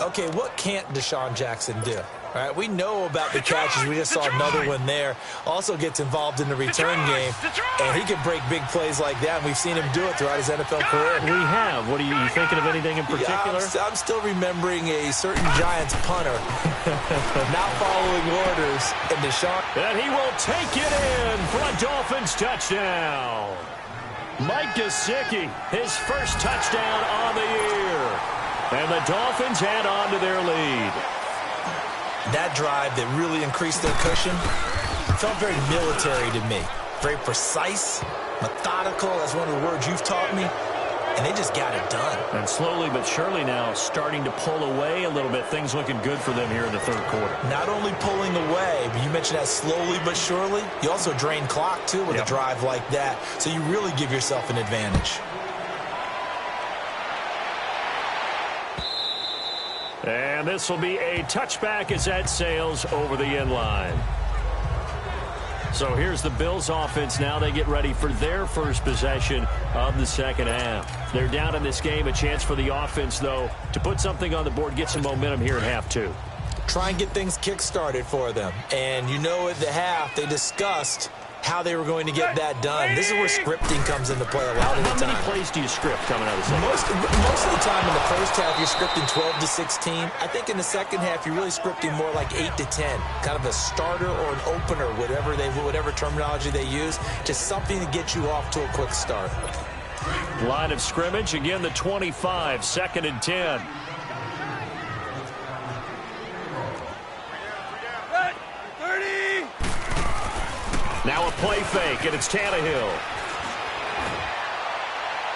Speaker 4: Okay, what can't Deshaun Jackson do? All right, we know about the catches. We just saw another one there. Also gets involved in the return game, and he can break big plays like that, and we've seen him do it throughout his NFL career.
Speaker 3: We have. What are you thinking of anything in particular?
Speaker 4: Yeah, I'm still remembering a certain Giants punter not following orders, and Deshaun.
Speaker 3: And he will take it in for a Dolphins touchdown. Mike Gesicki, his first touchdown on the year. And the Dolphins add on to their lead. That drive that really increased their cushion felt very military to me.
Speaker 4: very precise, methodical. That's one of the words you've taught me. And they just got it done.
Speaker 3: And slowly but surely now starting to pull away a little bit. Things looking good for them here in the third quarter.
Speaker 4: Not only pulling away, but you mentioned that slowly but surely. You also drain clock, too, with a drive like that. So you really give yourself an advantage.
Speaker 3: And this will be a touchback as that sails over the end line. So here's the Bills offense now. They get ready for their first possession of the second half. They're down in this game. A chance for the offense, though, to put something on the board, get some momentum here in half two.
Speaker 4: Try and get things kick-started for them. And you know at the half they discussed how they were going to get that done. This is where scripting comes into play a lot of the time.
Speaker 3: How many plays do you script coming out of the second
Speaker 4: Most of the time in the first half, you're scripting 12 to 16. I think in the second half, you're really scripting more like 8 to 10. Kind of a starter or an opener, whatever terminology they use. Just something to get you off to a quick start.
Speaker 3: Line of scrimmage, again, the 25, 2nd and 10. Now a play fake, and it's Tannehill.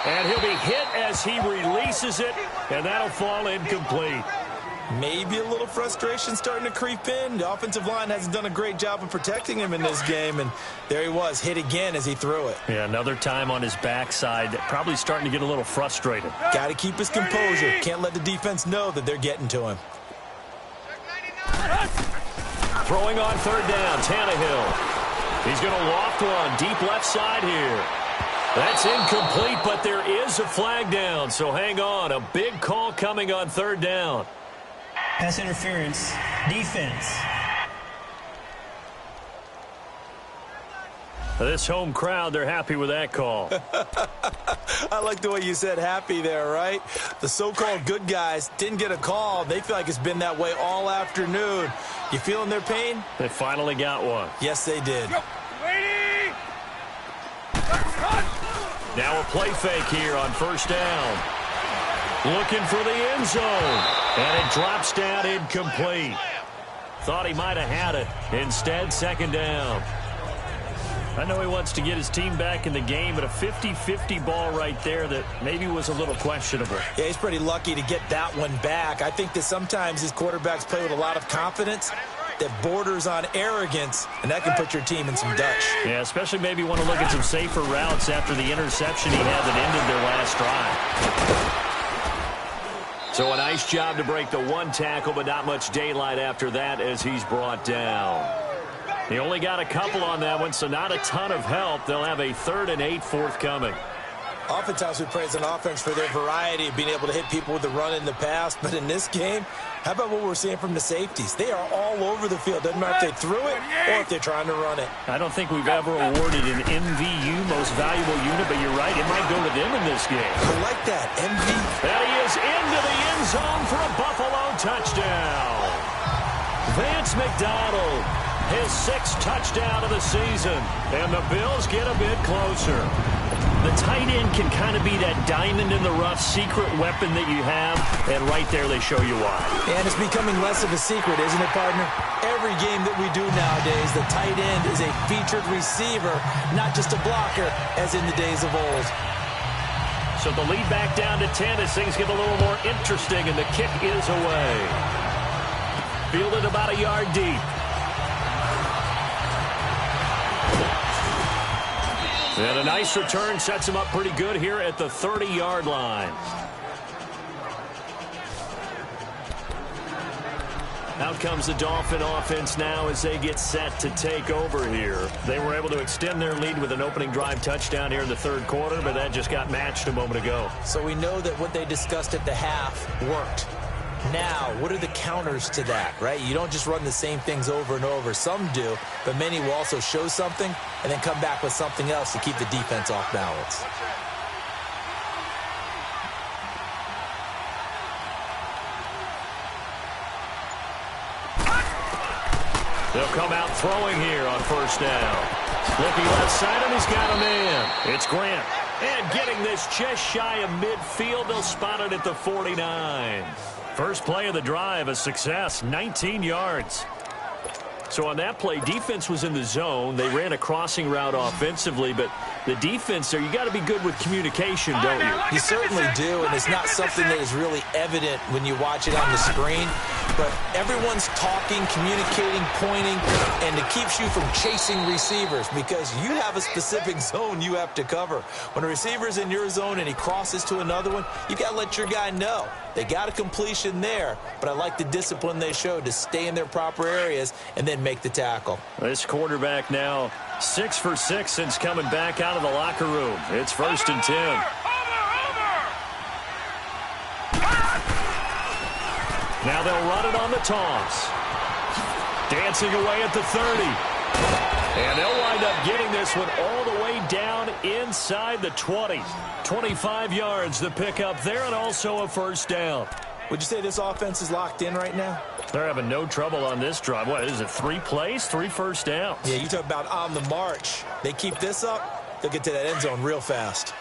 Speaker 3: And he'll be hit as he releases it, and that'll fall incomplete.
Speaker 4: Maybe a little frustration starting to creep in. The offensive line hasn't done a great job of protecting him in this game, and there he was, hit again as he threw it.
Speaker 3: Yeah, another time on his backside, probably starting to get a little frustrated.
Speaker 4: Got to keep his composure. Can't let the defense know that they're getting to him.
Speaker 3: Throwing on third down, Tannehill. He's going to loft one deep left side here. That's incomplete, but there is a flag down, so hang on. A big call coming on third down.
Speaker 6: Pass interference. Defense.
Speaker 3: This home crowd, they're happy with that call.
Speaker 4: I like the way you said happy there, right? The so-called good guys didn't get a call. They feel like it's been that way all afternoon. You feeling their pain?
Speaker 3: They finally got one.
Speaker 4: Yes, they did.
Speaker 3: Now a play fake here on first down. Looking for the end zone. And it drops down incomplete. Thought he might have had it. Instead, second down. I know he wants to get his team back in the game, but a 50-50 ball right there that maybe was a little questionable.
Speaker 4: Yeah, he's pretty lucky to get that one back. I think that sometimes these quarterbacks play with a lot of confidence that borders on arrogance, and that can put your team in some Dutch.
Speaker 3: Yeah, especially maybe want to look at some safer routes after the interception he had that ended their last drive. So a nice job to break the one tackle, but not much daylight after that as he's brought down. He only got a couple on that one, so not a ton of help. They'll have a 3rd and 8 forthcoming.
Speaker 4: Oftentimes we praise an offense for their variety of being able to hit people with the run in the pass, but in this game, how about what we're seeing from the safeties? They are all over the field. Doesn't matter if they threw it or if they're trying to run it.
Speaker 3: I don't think we've ever awarded an MVU, most valuable unit, but you're right, it might go to them in this game.
Speaker 4: I like that, MV.
Speaker 3: And he is into the end zone for a Buffalo touchdown. Vance McDonald, his 6th touchdown of the season, and the Bills get a bit closer. The tight end can kind of be that diamond in the rough secret weapon that you have, and right there they show you why.
Speaker 4: And it's becoming less of a secret, isn't it, partner? Every game that we do nowadays, the tight end is a featured receiver, not just a blocker, as in the days of old.
Speaker 3: So the lead back down to 10 as things get a little more interesting, and the kick is away. Fielded about a yard deep. And a nice return sets him up pretty good here at the 30-yard line. Out comes the Dolphin offense now as they get set to take over here. They were able to extend their lead with an opening drive touchdown here in the third quarter, but that just got matched a moment ago.
Speaker 4: So we know that what they discussed at the half worked. Now, what are the counters to that, right? You don't just run the same things over and over. Some do, but many will also show something and then come back with something else to keep the defense off balance.
Speaker 3: They'll come out throwing here on first down. Looking left side, and he's got a man. It's Grant. And getting this just shy of midfield, they'll spot it at the 49. First play of the drive, a success, 19 yards. So on that play, defense was in the zone. They ran a crossing route offensively, but the defense there, you got to be good with communication, don't you?
Speaker 4: You certainly do, and it's not something that is really evident when you watch it on the screen. But everyone's talking, communicating, pointing, and it keeps you from chasing receivers because you have a specific zone you have to cover. When a receiver's in your zone and he crosses to another one, you got to let your guy know. They got a completion there, but I like the discipline they showed to stay in their proper areas and then make the tackle.
Speaker 3: This quarterback now 6 for 6 since coming back out of the locker room. It's 1st and 10. Now they'll run it on the toss. Dancing away at the 30. And they'll wind up getting this one all the way down inside the 20. 25 yards the pickup there, and also a 1st down.
Speaker 4: Would you say this offense is locked in right now?
Speaker 3: They're having no trouble on this drive. What is it, 3 plays, 3 first downs?
Speaker 4: Yeah, you talk about on the march. They keep this up, they'll get to that end zone real fast.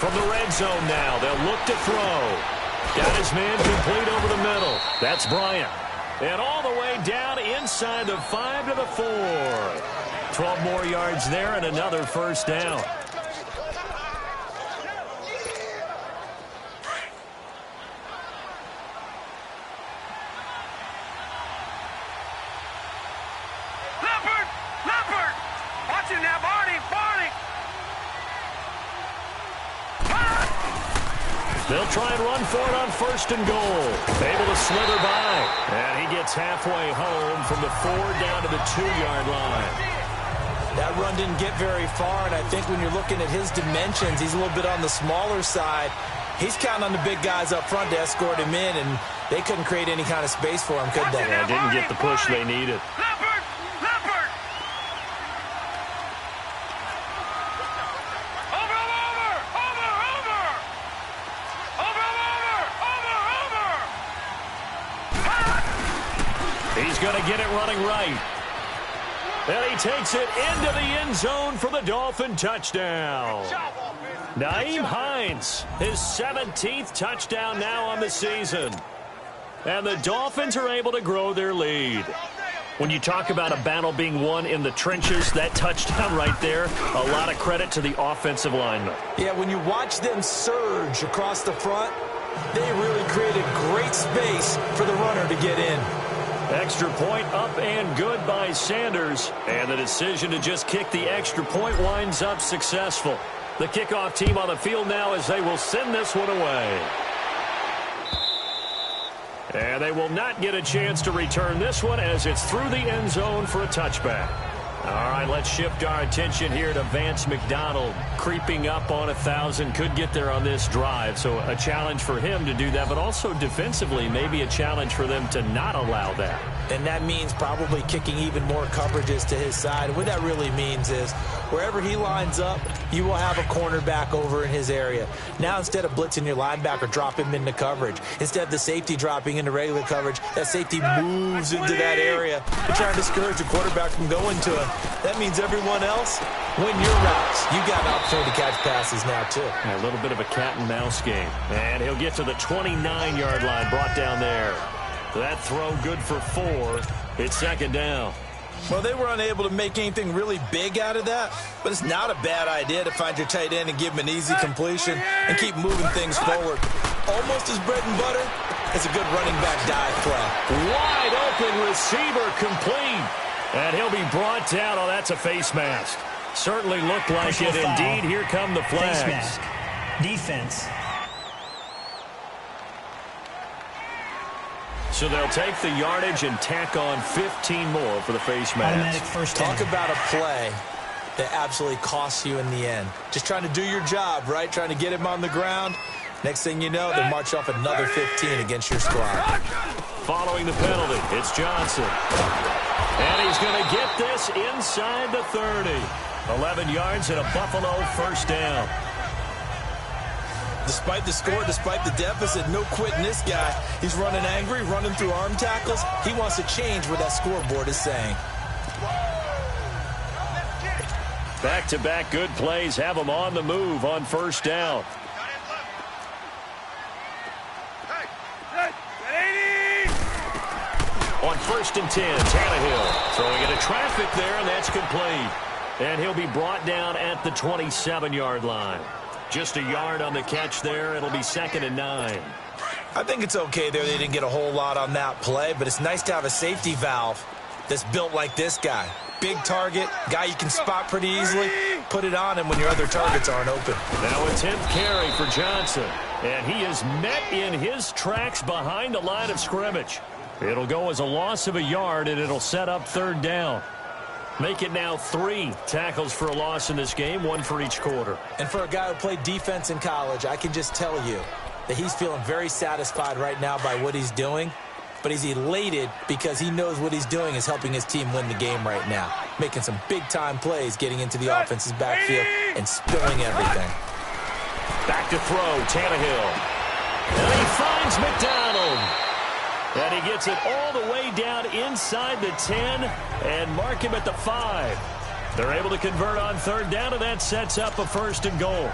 Speaker 3: From the red zone now, they'll look to throw. Got his man complete over the middle. That's Bryant. And all the way down inside the 5 to the 4. 12 more yards there and another 1st down.
Speaker 5: Leopard! Watch him now, Barney!
Speaker 3: They'll try and run for it on 1st and goal. Able to slither by. And he gets halfway home from the 4 down to the 2-yard line.
Speaker 4: That run didn't get very far, and I think when you're looking at his dimensions, he's a little bit on the smaller side. He's counting on the big guys up front to escort him in, and they couldn't create any kind of space for him, could they?
Speaker 3: Yeah, didn't get the push they needed. He's going to get it running right. And he takes it into the end zone for the Dolphin touchdown. Nyheim Hines, his 17th touchdown now on the season. And the Dolphins are able to grow their lead. When you talk about a battle being won in the trenches, that touchdown right there, a lot of credit to the offensive linemen.
Speaker 4: Yeah, when you watch them surge across the front, they really created great space for the runner to get in.
Speaker 3: Extra point up and good by Sanders. And the decision to just kick the extra point winds up successful. The kickoff team on the field now as they will send this one away. And they will not get a chance to return this one as it's through the end zone for a touchback. All right, let's shift our attention here to Vance McDonald. Creeping up on 1,000, could get there on this drive. So a challenge for him to do that, but also defensively, maybe a challenge for them to not allow that.
Speaker 4: And that means probably kicking even more coverages to his side. And what that really means is wherever he lines up, you will have a cornerback over in his area. Now instead of blitzing your linebacker, drop him into coverage. Instead of the safety dropping into regular coverage, that safety moves into that area to try and discourage the quarterback from going to him. That means everyone else, win your routes. You got an opportunity to catch passes now, too.
Speaker 3: A little bit of a cat and mouse game. And he'll get to the 29-yard line, brought down there. That throw good for 4. It's 2nd down.
Speaker 4: Well, they were unable to make anything really big out of that, but it's not a bad idea to find your tight end and give him an easy completion and keep moving things forward. Almost as bread and butter as a good running back dive play.
Speaker 3: Wide open receiver complete. And he'll be brought down. Oh, that's a face mask. Certainly looked like it indeed. Here come the flags.
Speaker 6: Face mask. Defense.
Speaker 3: So they'll take the yardage and tack on 15 more for the face mask.
Speaker 6: Automatic first down.
Speaker 4: Talk about a play that absolutely costs you in the end. Just trying to do your job, right? Trying to get him on the ground. Next thing you know, they march off another 15 against your squad.
Speaker 3: Following the penalty, it's Johnson. And he's going to get this inside the 30. 11 yards and a Buffalo first down.
Speaker 4: Despite the score, despite the deficit, no quitting this guy. He's running angry, running through arm tackles. He wants to change what that scoreboard is saying.
Speaker 3: Back-to-back good plays have them on the move on first down. On 1st and 10, Tannehill throwing into traffic there, and that's complete. And he'll be brought down at the 27-yard line. Just a yard on the catch there. It'll be 2nd and 9.
Speaker 4: I think it's okay there. They didn't get a whole lot on that play, but it's nice to have a safety valve that's built like this guy. Big target, guy you can spot pretty easily. Put it on him when your other targets aren't open.
Speaker 3: Now a 10th carry for Johnson. And he is met in his tracks behind the line of scrimmage. It'll go as a loss of a yard, and it'll set up 3rd down. Make it now 3 tackles for a loss in this game, 1 for each quarter.
Speaker 4: And for a guy who played defense in college, I can just tell you that he's feeling very satisfied right now by what he's doing. But he's elated because he knows what he's doing is helping his team win the game right now. Making some big-time plays, getting into the offense's backfield and spilling everything.
Speaker 3: Back to throw, Tannehill. And he finds McDonald. And he gets it all the way down inside the 10 and mark him at the 5. They're able to convert on 3rd down, and that sets up a 1st and goal.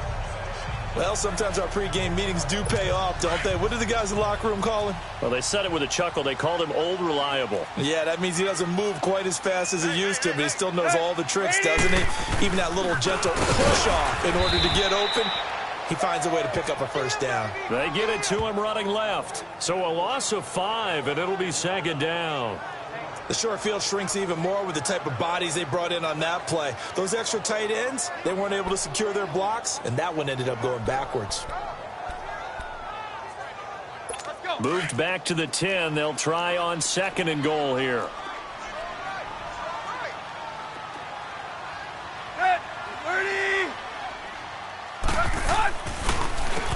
Speaker 4: Well, sometimes our pregame meetings do pay off, don't they? What did the guys in the locker room call him?
Speaker 3: Well, they said it with a chuckle. They called him Old Reliable.
Speaker 4: Yeah, that means he doesn't move quite as fast as he used to, but he still knows all the tricks, doesn't he? Even that little gentle push-off in order to get open. He finds a way to pick up a 1st down.
Speaker 3: They get it to him running left. So a loss of 5, and it'll be 2nd down.
Speaker 4: The short field shrinks even more with the type of bodies they brought in on that play. Those extra tight ends, they weren't able to secure their blocks, and that one ended up going backwards.
Speaker 3: Moved back to the 10. They'll try on 2nd and goal here.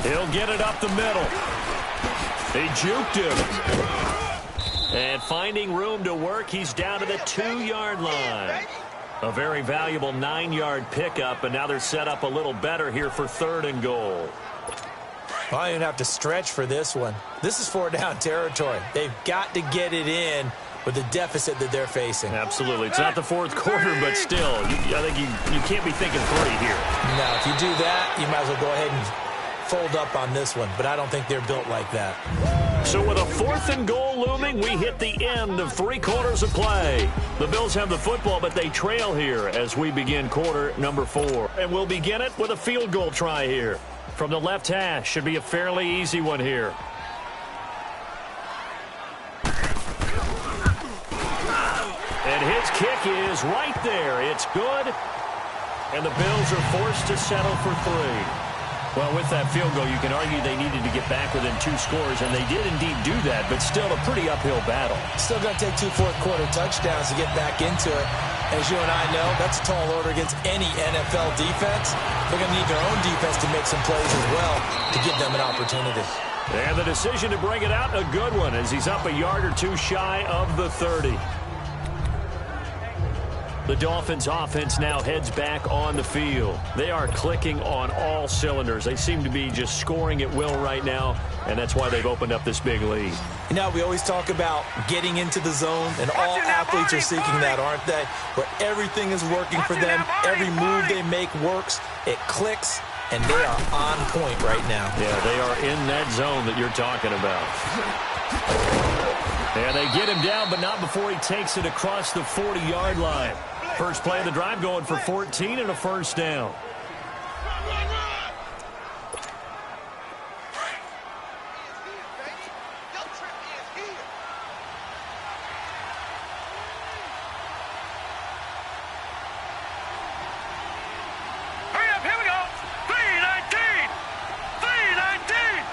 Speaker 3: He'll get it up the middle. They juked him. And finding room to work, he's down to the 2-yard line. A very valuable 9-yard pickup, and now they're set up a little better here for 3rd and goal.
Speaker 4: Well, I don't have to stretch for this one. This is 4-down territory. They've got to get it in with the deficit that they're facing.
Speaker 3: Absolutely. It's not the 4th quarter, but still, I think you can't be thinking 3 here.
Speaker 4: No, if you do that, you might as well go ahead and fold up on this one, but I don't think they're built like that.
Speaker 3: So with a 4th and goal looming, we hit the end of 3 quarters of play. The Bills have the football, but they trail here as we begin quarter number 4. And we'll begin it with a field goal try here. From the left hash, should be a fairly easy one here. And his kick is right there. It's good. And the Bills are forced to settle for 3. Well, with that field goal, you can argue they needed to get back within 2 scores, and they did indeed do that, but still a pretty uphill battle.
Speaker 4: Still going to take 2 fourth-quarter touchdowns to get back into it. As you and I know, that's a tall order against any NFL defense. They're going to need their own defense to make some plays as well to give them an opportunity.
Speaker 3: And the decision to bring it out, a good one, as he's up a yard or 2 shy of the 30. The Dolphins offense now heads back on the field. They are clicking on all cylinders. They seem to be just scoring at will right now, and that's why they've opened up this big lead.
Speaker 4: You know, we always talk about getting into the zone, and all athletes are seeking that, aren't they? Where everything is working for them, every move they make works, it clicks, and they are on point right now.
Speaker 3: Yeah, they are in that zone that you're talking about. And they get him down, but not before he takes it across the 40-yard line. First play of the drive going for 14 and a 1st down.
Speaker 5: Hurry up, here we go. 319. 319.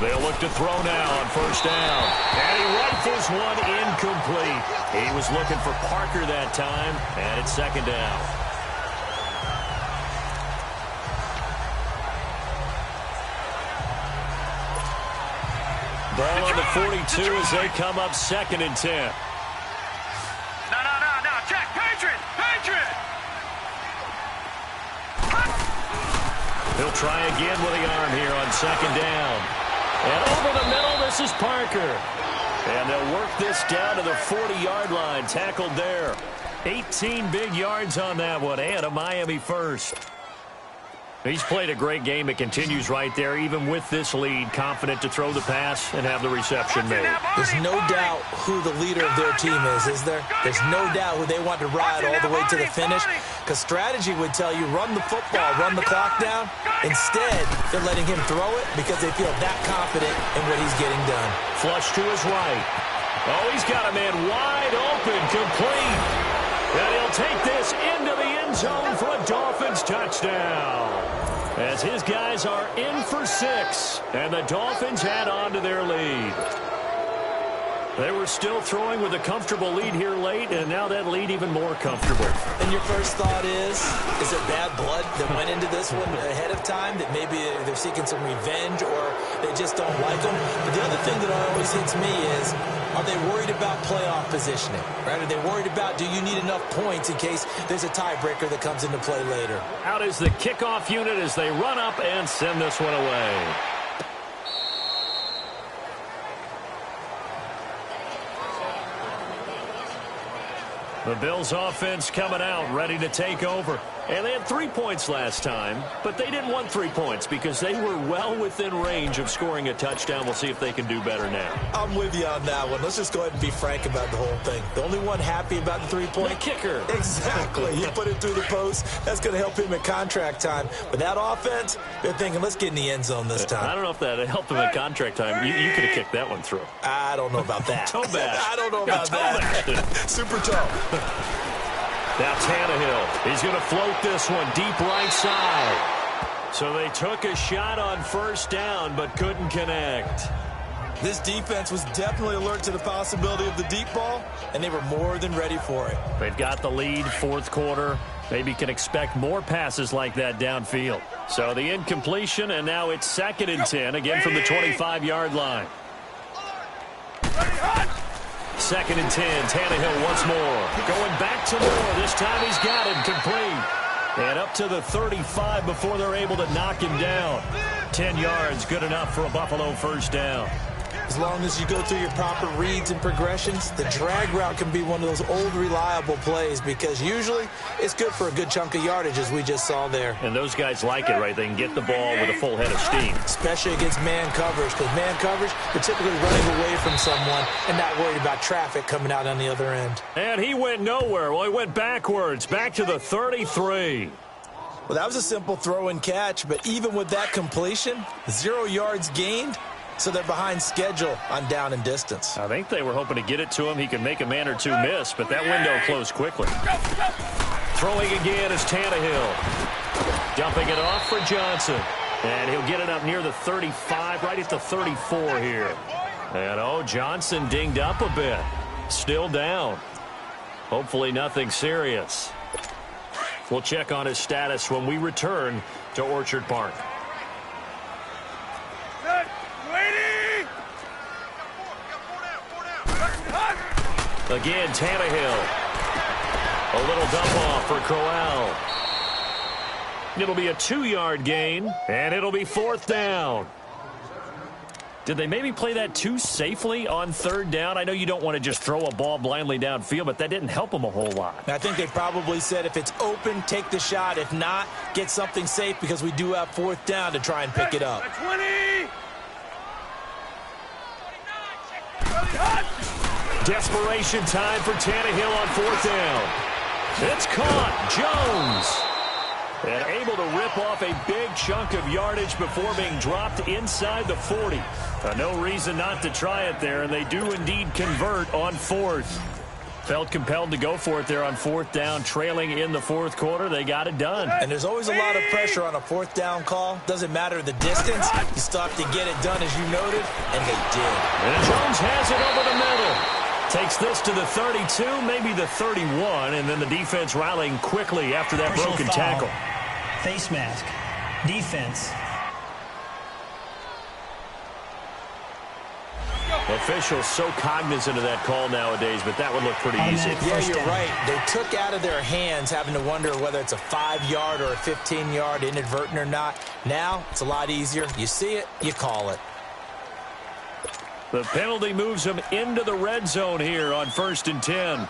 Speaker 3: They'll look to throw now on 1st down. And he rifles one incomplete. He was looking for Parker that time, and it's 2nd down. Ball on the 42 as they come up 2nd and 10.
Speaker 5: No. Check. Patriot.
Speaker 3: He'll try again with the arm here on 2nd down. And over the middle, this is Parker. And they'll work this down to the 40-yard line, tackled there. 18 big yards on that one, and a Miami first. He's played a great game. It continues right there, even with this lead, confident to throw the pass and have the reception made.
Speaker 4: There's no doubt who the leader of their team is there? There's no doubt who they want to ride all the way to the finish, because strategy would tell you run the football, run the clock down. Instead, they're letting him throw it because they feel that confident in what he's getting done.
Speaker 3: Flush to his right. Oh, he's got a man wide open, complete. And he'll take this into the end zone for a Dolphins touchdown. As his guys are in for 6, and the Dolphins add on to their lead. They were still throwing with a comfortable lead here late, and now that lead even more comfortable.
Speaker 4: And your first thought is it bad blood that went into this one ahead of time, that maybe they're seeking some revenge or they just don't like them? But the other thing that always hits me is, are they worried about playoff positioning? Right? Are they worried about, do you need enough points in case there's a tiebreaker that comes into play later?
Speaker 3: Out is the kickoff unit as they run up and send this one away. The Bills offense coming out, ready to take over. And they had 3 points last time, but they didn't want 3 points because they were well within range of scoring a touchdown. We'll see if they can do better now.
Speaker 4: I'm with you on that one. Let's just go ahead and be frank about the whole thing. The only one happy about the 3-point?
Speaker 3: The kicker.
Speaker 4: Exactly. You put it through the post. That's going to help him at contract time. But that offense, they're thinking, let's get in the end zone this time.
Speaker 3: I don't know if that helped him at contract time. You could have kicked that one through.
Speaker 4: I don't know about that.
Speaker 3: Toe bash.
Speaker 4: I don't know about that. Super toe.
Speaker 3: Now Tannehill, he's going to float this one deep right side. So they took a shot on first down, but couldn't connect.
Speaker 4: This defense was definitely alert to the possibility of the deep ball, and they were more than ready for it.
Speaker 3: They've got the lead, fourth quarter. Maybe can expect more passes like that downfield. So the incompletion, and now it's 2nd and 10, again from the 25-yard line. 2nd and 10, Tannehill once more. Going back to Moore. This time he's got him complete. And up to the 35 before they're able to knock him down. 10 yards, good enough for a Buffalo first down.
Speaker 4: As long as you go through your proper reads and progressions, the drag route can be one of those old reliable plays because usually it's good for a good chunk of yardage, as we just saw there.
Speaker 3: And those guys like it, right? They can get the ball with a full head of steam.
Speaker 4: Especially against man coverage, because man coverage, they're typically running away from someone and not worried about traffic coming out on the other end.
Speaker 3: And he went nowhere. Well, he went backwards, back to the 33.
Speaker 4: Well, that was a simple throw and catch, but even with that completion, 0 yards gained. So they're behind schedule on down and distance.
Speaker 3: I think they were hoping to get it to him. He could make a man or two miss, but that window closed quickly. Throwing again is Tannehill. Dumping it off for Johnson. And he'll get it up near the 35, right at the 34 here. And, Johnson dinged up a bit. Still down. Hopefully nothing serious. We'll check on his status when we return to Orchard Park. Again, Tannehill. A little dump off for Crowell. It'll be a 2-yard gain, and it'll be 4th down. Did they maybe play that too safely on 3rd down? I know you don't want to just throw a ball blindly downfield, but that didn't help them a whole lot.
Speaker 4: I think they probably said if it's open, take the shot. If not, get something safe because we do have 4th down to try and pick it up.
Speaker 5: 20!
Speaker 3: Desperation time for Tannehill on 4th down. It's caught. Jones. And able to rip off a big chunk of yardage before being dropped inside the 40. No reason not to try it there, and they do indeed convert on 4th. Felt compelled to go for it there on 4th down, trailing in the 4th quarter. They got it done.
Speaker 4: And there's always a lot of pressure on a 4th down call. Doesn't matter the distance. You still have to get it done, as you noted, and they did.
Speaker 3: And Jones has it over the middle. Takes this to the 32, maybe the 31, and then the defense rallying quickly after that
Speaker 6: Personal
Speaker 3: broken
Speaker 6: foul.
Speaker 3: tackle.
Speaker 6: Face mask. Defense.
Speaker 3: Officials so cognizant of that call nowadays, but that would look pretty easy.
Speaker 4: Yeah, you're right. They took out of their hands having to wonder whether it's a 5-yard or a 15-yard, inadvertent or not. Now, it's a lot easier. You see it, you call it.
Speaker 3: The penalty moves him into the red zone here on 1st and 10.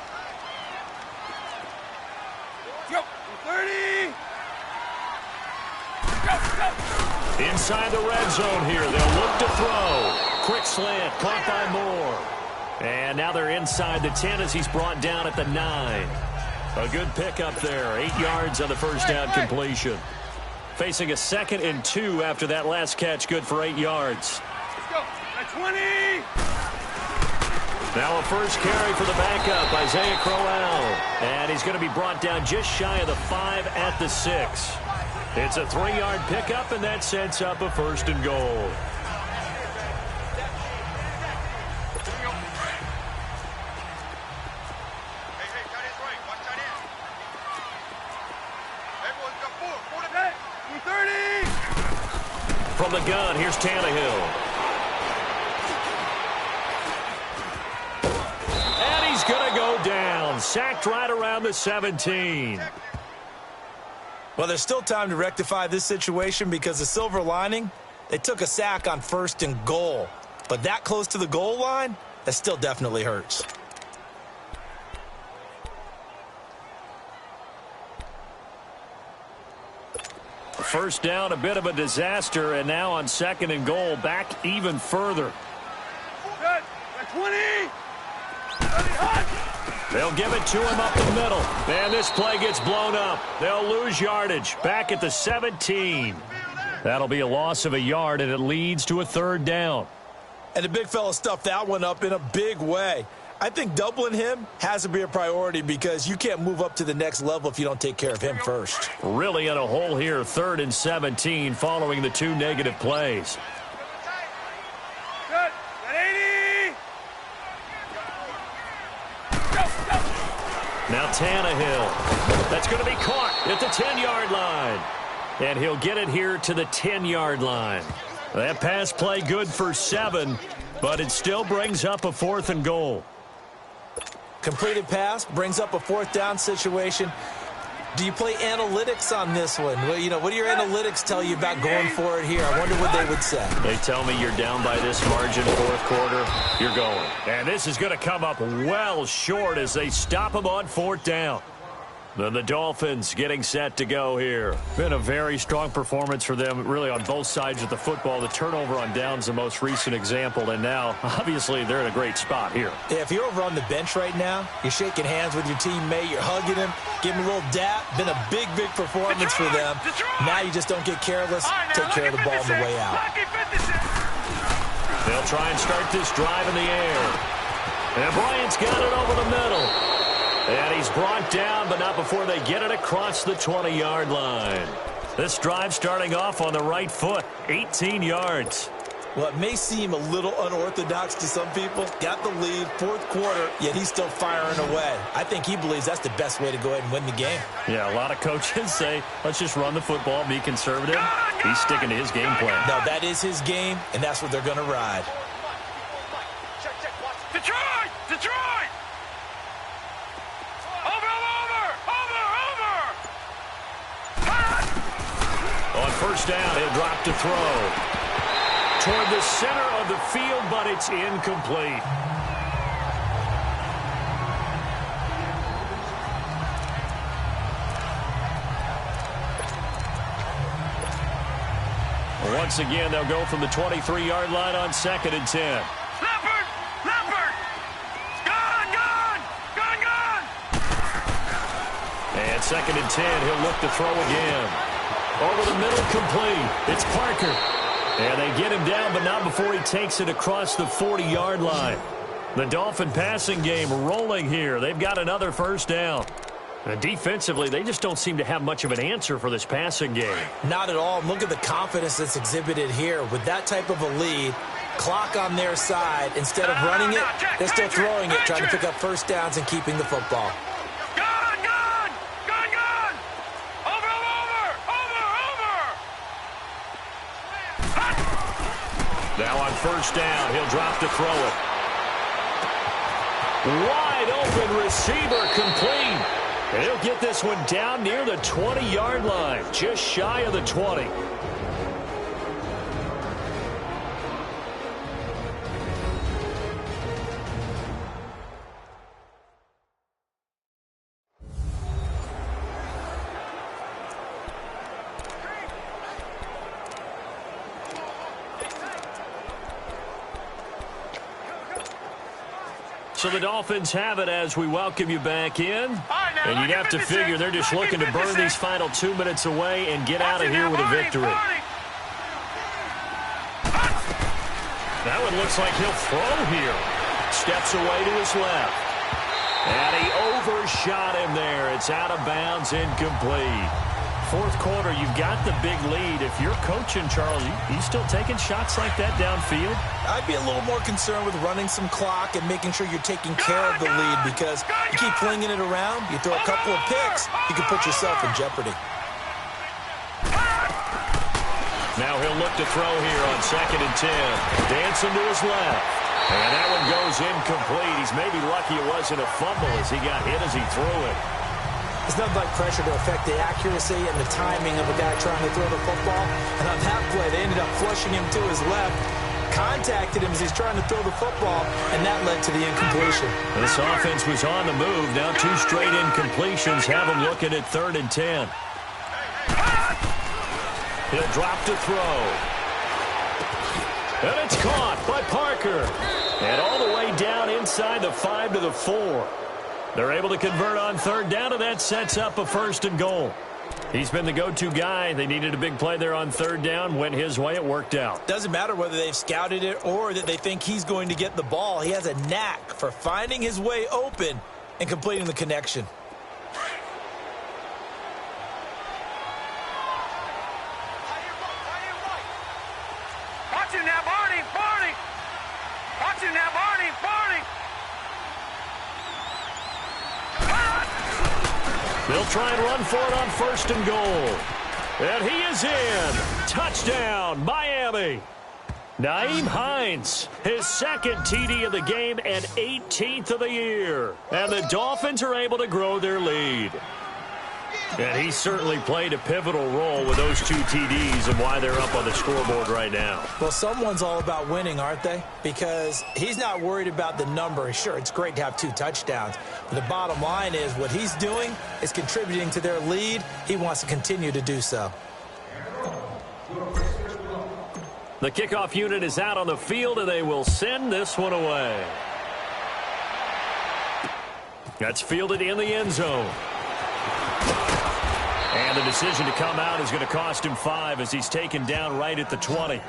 Speaker 3: Inside the red zone here. They'll look to throw. Quick slant, caught by Moore. And now they're inside the 10 as he's brought down at the 9. A good pickup there. 8 yards on the first down completion. Facing a 2nd and 2 after that last catch. Good for 8 yards.
Speaker 5: Let's go. At 20.
Speaker 3: Now a first carry for the backup, Isaiah Crowell. And he's going to be brought down just shy of the 5 at the 6. It's a 3-yard pickup, and that sets up a 1st and goal. From the gun, here's Tannehill. And he's going to go down. Sacked right around the 17.
Speaker 4: Well, there's still time to rectify this situation because the silver lining, they took a sack on 1st and goal. But that close to the goal line, that still definitely hurts.
Speaker 3: First down, a bit of a disaster, and now on 2nd and goal, back even further.
Speaker 5: Good. At 20.
Speaker 3: They'll give it to him up the middle. And this play gets blown up. They'll lose yardage. Back at the 17. That'll be a loss of a yard, and it leads to a 3rd down.
Speaker 4: And the big fella stuffed that one up in a big way. I think doubling him has to be a priority because you can't move up to the next level if you don't take care of him first.
Speaker 3: Really in a hole here, 3rd and 17 following the 2 negative plays.
Speaker 5: Good. At 80.
Speaker 3: Now Tannehill. That's going to be caught at the 10-yard line. And he'll get it here to the 10-yard line. That pass play good for 7, but it still brings up a 4th and goal.
Speaker 4: Completed pass brings up a 4th down situation. Do you play analytics on this one? Well, you know, what do your analytics tell you about going for it here? I wonder what they would say.
Speaker 3: They tell me you're down by this margin 4th quarter, you're going. And this is going to come up well short as they stop him on 4th down. Then the Dolphins getting set to go here. Been a very strong performance for them, really, on both sides of the football. The turnover on downs, the most recent example, and now, obviously, they're in a great spot here.
Speaker 4: Yeah, if you're over on the bench right now, you're shaking hands with your teammate, you're hugging him, giving him a little dap. Been a big, big performance for them. Now you just don't get careless. Take care of the ball on the way out.
Speaker 3: They'll try and start this drive in the air. And Bryant's got it over the middle. And he's brought down, but not before they get it across the 20-yard line. This drive starting off on the right foot, 18 yards.
Speaker 4: Well, it may seem a little unorthodox to some people. Got the lead, 4th quarter, yet he's still firing away. I think he believes that's the best way to go ahead and win the game.
Speaker 3: Yeah, a lot of coaches say, let's just run the football, be conservative. He's sticking to his game plan.
Speaker 4: No, that is his game, and that's what they're going to ride.
Speaker 5: Detroit! Detroit!
Speaker 3: On 1st down, he'll drop to throw. Toward the center of the field, but it's incomplete. Once again, they'll go from the 23-yard line on 2nd and 10.
Speaker 5: Leopard! Leopard! Gone! Gone! Gone! Gone!
Speaker 3: And 2nd and 10, he'll look to throw again. Over the middle, complete. It's Parker. And they get him down, but not before he takes it across the 40-yard line. The Dolphin passing game rolling here. They've got another 1st down. And defensively, they just don't seem to have much of an answer for this passing game.
Speaker 4: Not at all. Look at the confidence that's exhibited here. With that type of a lead, clock on their side, instead of running it, they're still throwing it, trying to pick up 1st downs and keeping the football.
Speaker 3: Now on 1st down, he'll drop to throw it. Wide open receiver, complete. And he'll get this one down near the 20-yard line, just shy of the 20. So the Dolphins have it as we welcome you back in. And you'd have to figure they're just looking to burn these final 2 minutes away and get out of here with a victory. That one looks like he'll throw here. Steps away to his left. And he overshot him there. It's out of bounds, incomplete. Fourth quarter, you've got the big lead. If you're coaching, Charles, you still taking shots like that downfield?
Speaker 4: I'd be a little more concerned with running some clock and making sure you're taking care of the lead, because you keep flinging it around, you throw a couple of picks, you can put yourself in jeopardy.
Speaker 3: Now he'll look to throw here on 2nd and 10. Dancing to his left. And that one goes incomplete. He's maybe lucky it wasn't a fumble as he got hit as he threw it.
Speaker 4: There's nothing like pressure to affect the accuracy and the timing of a guy trying to throw the football. And on that play, they ended up flushing him to his left, contacted him as he's trying to throw the football, and that led to the incompletion.
Speaker 3: This offense was on the move. Now 2 straight incompletions have him looking at 3rd and 10. He'll drop to throw. And it's caught by Parker. And all the way down inside the 5 to the 4. They're able to convert on 3rd down, and that sets up a 1st and goal. He's been the go-to guy. They needed a big play there on 3rd down. Went his way. It worked out.
Speaker 4: Doesn't matter whether they've scouted it or that they think he's going to get the ball. He has a knack for finding his way open and completing the connection.
Speaker 5: Watch it now, Barney! Barney! Watch it now, Barney! Barney!
Speaker 3: They'll try and run for it on 1st and goal. And he is in. Touchdown, Miami. Nyheim Hines, his 2nd TD of the game and 18th of the year. And the Dolphins are able to grow their lead. And he certainly played a pivotal role with those 2 TDs and why they're up on the scoreboard right now.
Speaker 4: Well, someone's all about winning, aren't they? Because he's not worried about the number. Sure, it's great to have 2 touchdowns. But the bottom line is what he's doing is contributing to their lead. He wants to continue to do so.
Speaker 3: The kickoff unit is out on the field, and they will send this one away. That's fielded in the end zone. And the decision to come out is going to cost him 5 as he's taken down right at the 20.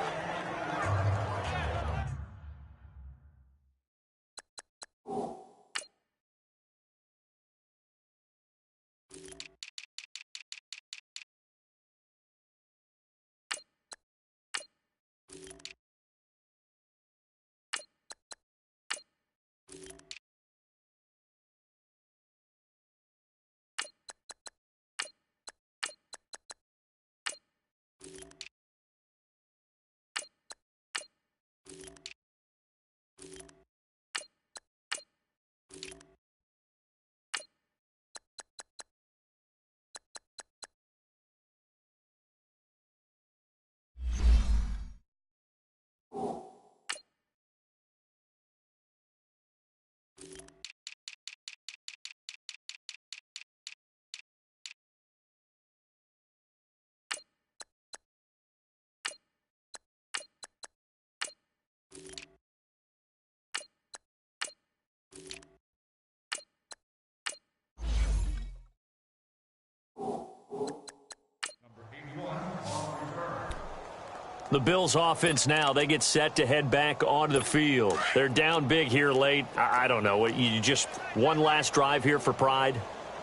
Speaker 3: The Bills offense now, they get set to head back onto the field. They're down big here late. I don't know. You just one last drive here for pride?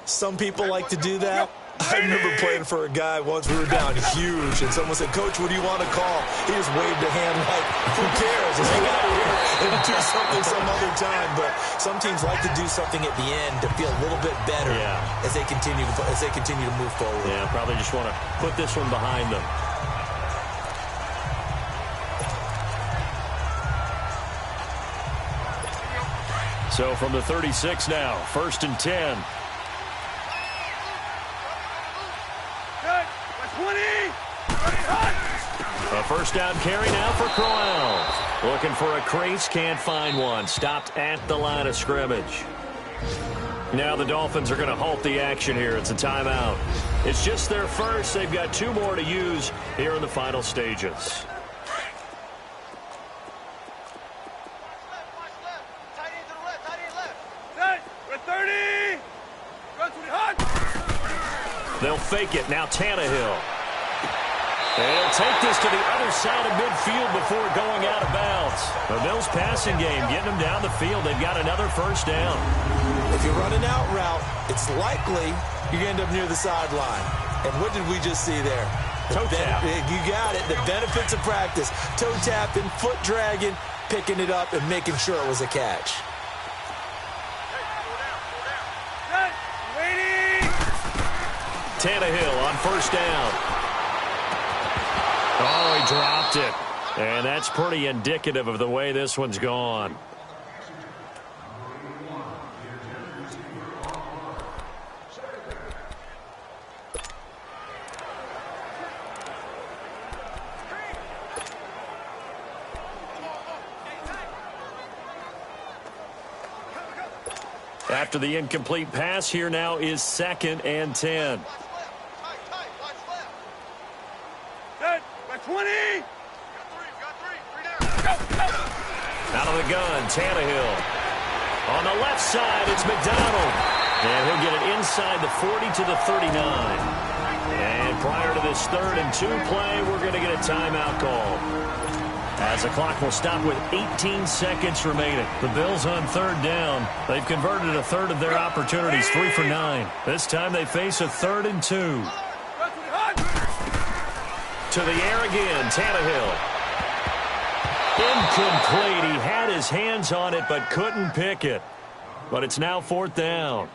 Speaker 4: Some people like to do that. I remember playing for a guy once. We were down huge, and someone said, "Coach, what do you want to call?" He just waved a hand like, "Who cares? Let's get out of here and do something some other time." But some teams like to do something at the end to feel a little bit better as they continue to move forward.
Speaker 3: Yeah, probably just want to put this one behind them. So from the 36 now, 1st and 10. A first down carry now for Crowell. Looking for a crease, can't find one. Stopped at the line of scrimmage. Now the Dolphins are going to halt the action here. It's a timeout. It's just their first. They've got 2 more to use here in the final stages. They'll fake it. Now Tannehill. And he'll take this to the other side of midfield before going out of bounds. The Bills passing game getting them down the field. They've got another first down.
Speaker 4: If you run an out route, it's likely you end up near the sideline. And what did we just see there?
Speaker 3: Toe tap.
Speaker 4: You got it. The benefits of practice. Toe tapping, foot dragging, picking it up, and making sure it was a catch.
Speaker 3: Tannehill on first down. Oh, he dropped it. And that's pretty indicative of the way this one's gone. After the incomplete pass, here now is 2nd and 10.
Speaker 5: 20!
Speaker 3: Out of the gun, Tannehill. On the left side, it's McDonald. And he'll get it inside the 40 to the 39. And prior to this 3rd and 2 play, we're going to get a timeout call. As the clock will stop with 18 seconds remaining. The Bills on 3rd down. They've converted a third of their opportunities, 3 for 9. This time they face a 3rd and 2. To the air again, Tannehill. Incomplete. He had his hands on it but couldn't pick it. But it's now 4th down.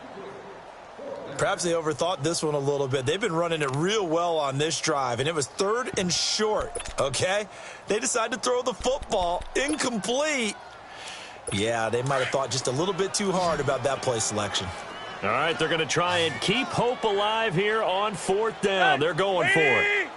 Speaker 4: Perhaps they overthought this one a little bit. They've been running it real well on this drive, and it was 3rd and short, okay? They decided to throw the football. Incomplete. Yeah, they might have thought just a little bit too hard about that play selection.
Speaker 3: All right, they're going to try and keep hope alive here on 4th down. They're going for it.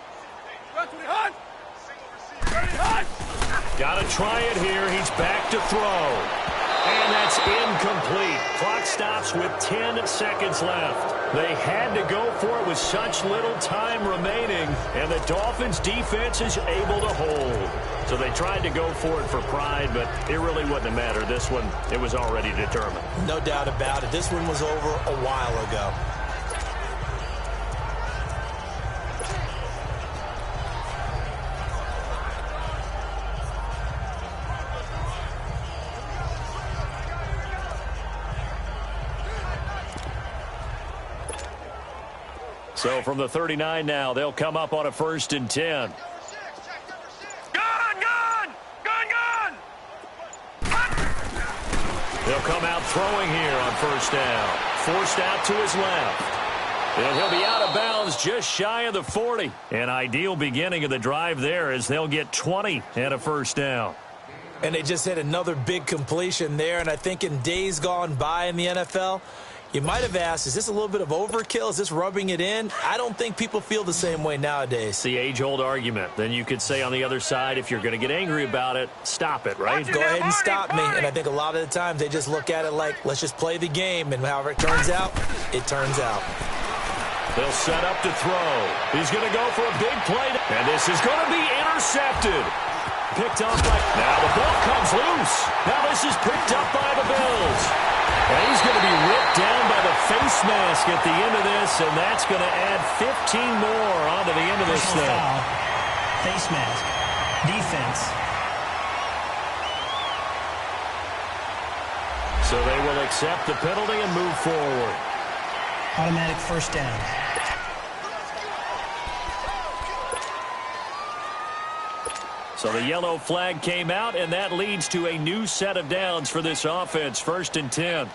Speaker 3: Got to try it here. He's back to throw. And that's incomplete. Clock stops with 10 seconds left. They had to go for it with such little time remaining, and the Dolphins' defense is able to hold. So they tried to go for it for pride, but it really wouldn't have mattered. This one, it was already determined.
Speaker 4: No doubt about it. This one was over a while ago.
Speaker 3: So from the 39 now, they'll come up on a 1st and 10. They'll come out throwing here on 1st down. Forced out to his left. And he'll be out of bounds just shy of the 40. An ideal beginning of the drive there as they'll get 20 and a 1st down.
Speaker 4: And they just hit another big completion there. And I think in days gone by in the NFL, you might have asked, is this a little bit of overkill? Is this rubbing it in? I don't think people feel the same way nowadays.
Speaker 3: It's the age-old argument. Then you could say on the other side, if you're going to get angry about it, stop it, right?
Speaker 4: Go ahead and stop me. And I think a lot of the times they just look at it like, let's just play the game. And however it turns out, it turns out.
Speaker 3: They'll set up to throw. He's going to go for a big play. And this is going to be intercepted. Picked off by... Now the ball comes loose. Now this is picked up by the Bills. And he's going to be ripped down by the face mask at the end of this, and that's going to add 15 more onto the end of this thing.
Speaker 6: Foul. Face mask. Defense.
Speaker 3: So they will accept the penalty and move forward.
Speaker 6: Automatic 1st down.
Speaker 3: So the yellow flag came out, and that leads to a new set of downs for this offense. 1st and 10.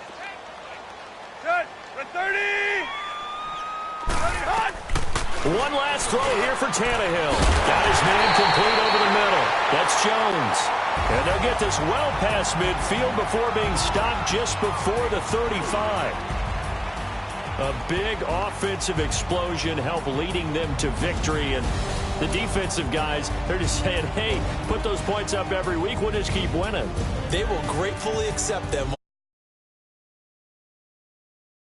Speaker 3: One last throw here for Tannehill. Got his man complete over the middle. That's Jones. And they'll get this well past midfield before being stopped just before the 35. A big offensive explosion helped leading them to victory. And the defensive guys, they're just saying, hey, put those points up every week. We'll just keep winning.
Speaker 4: They will gratefully accept them.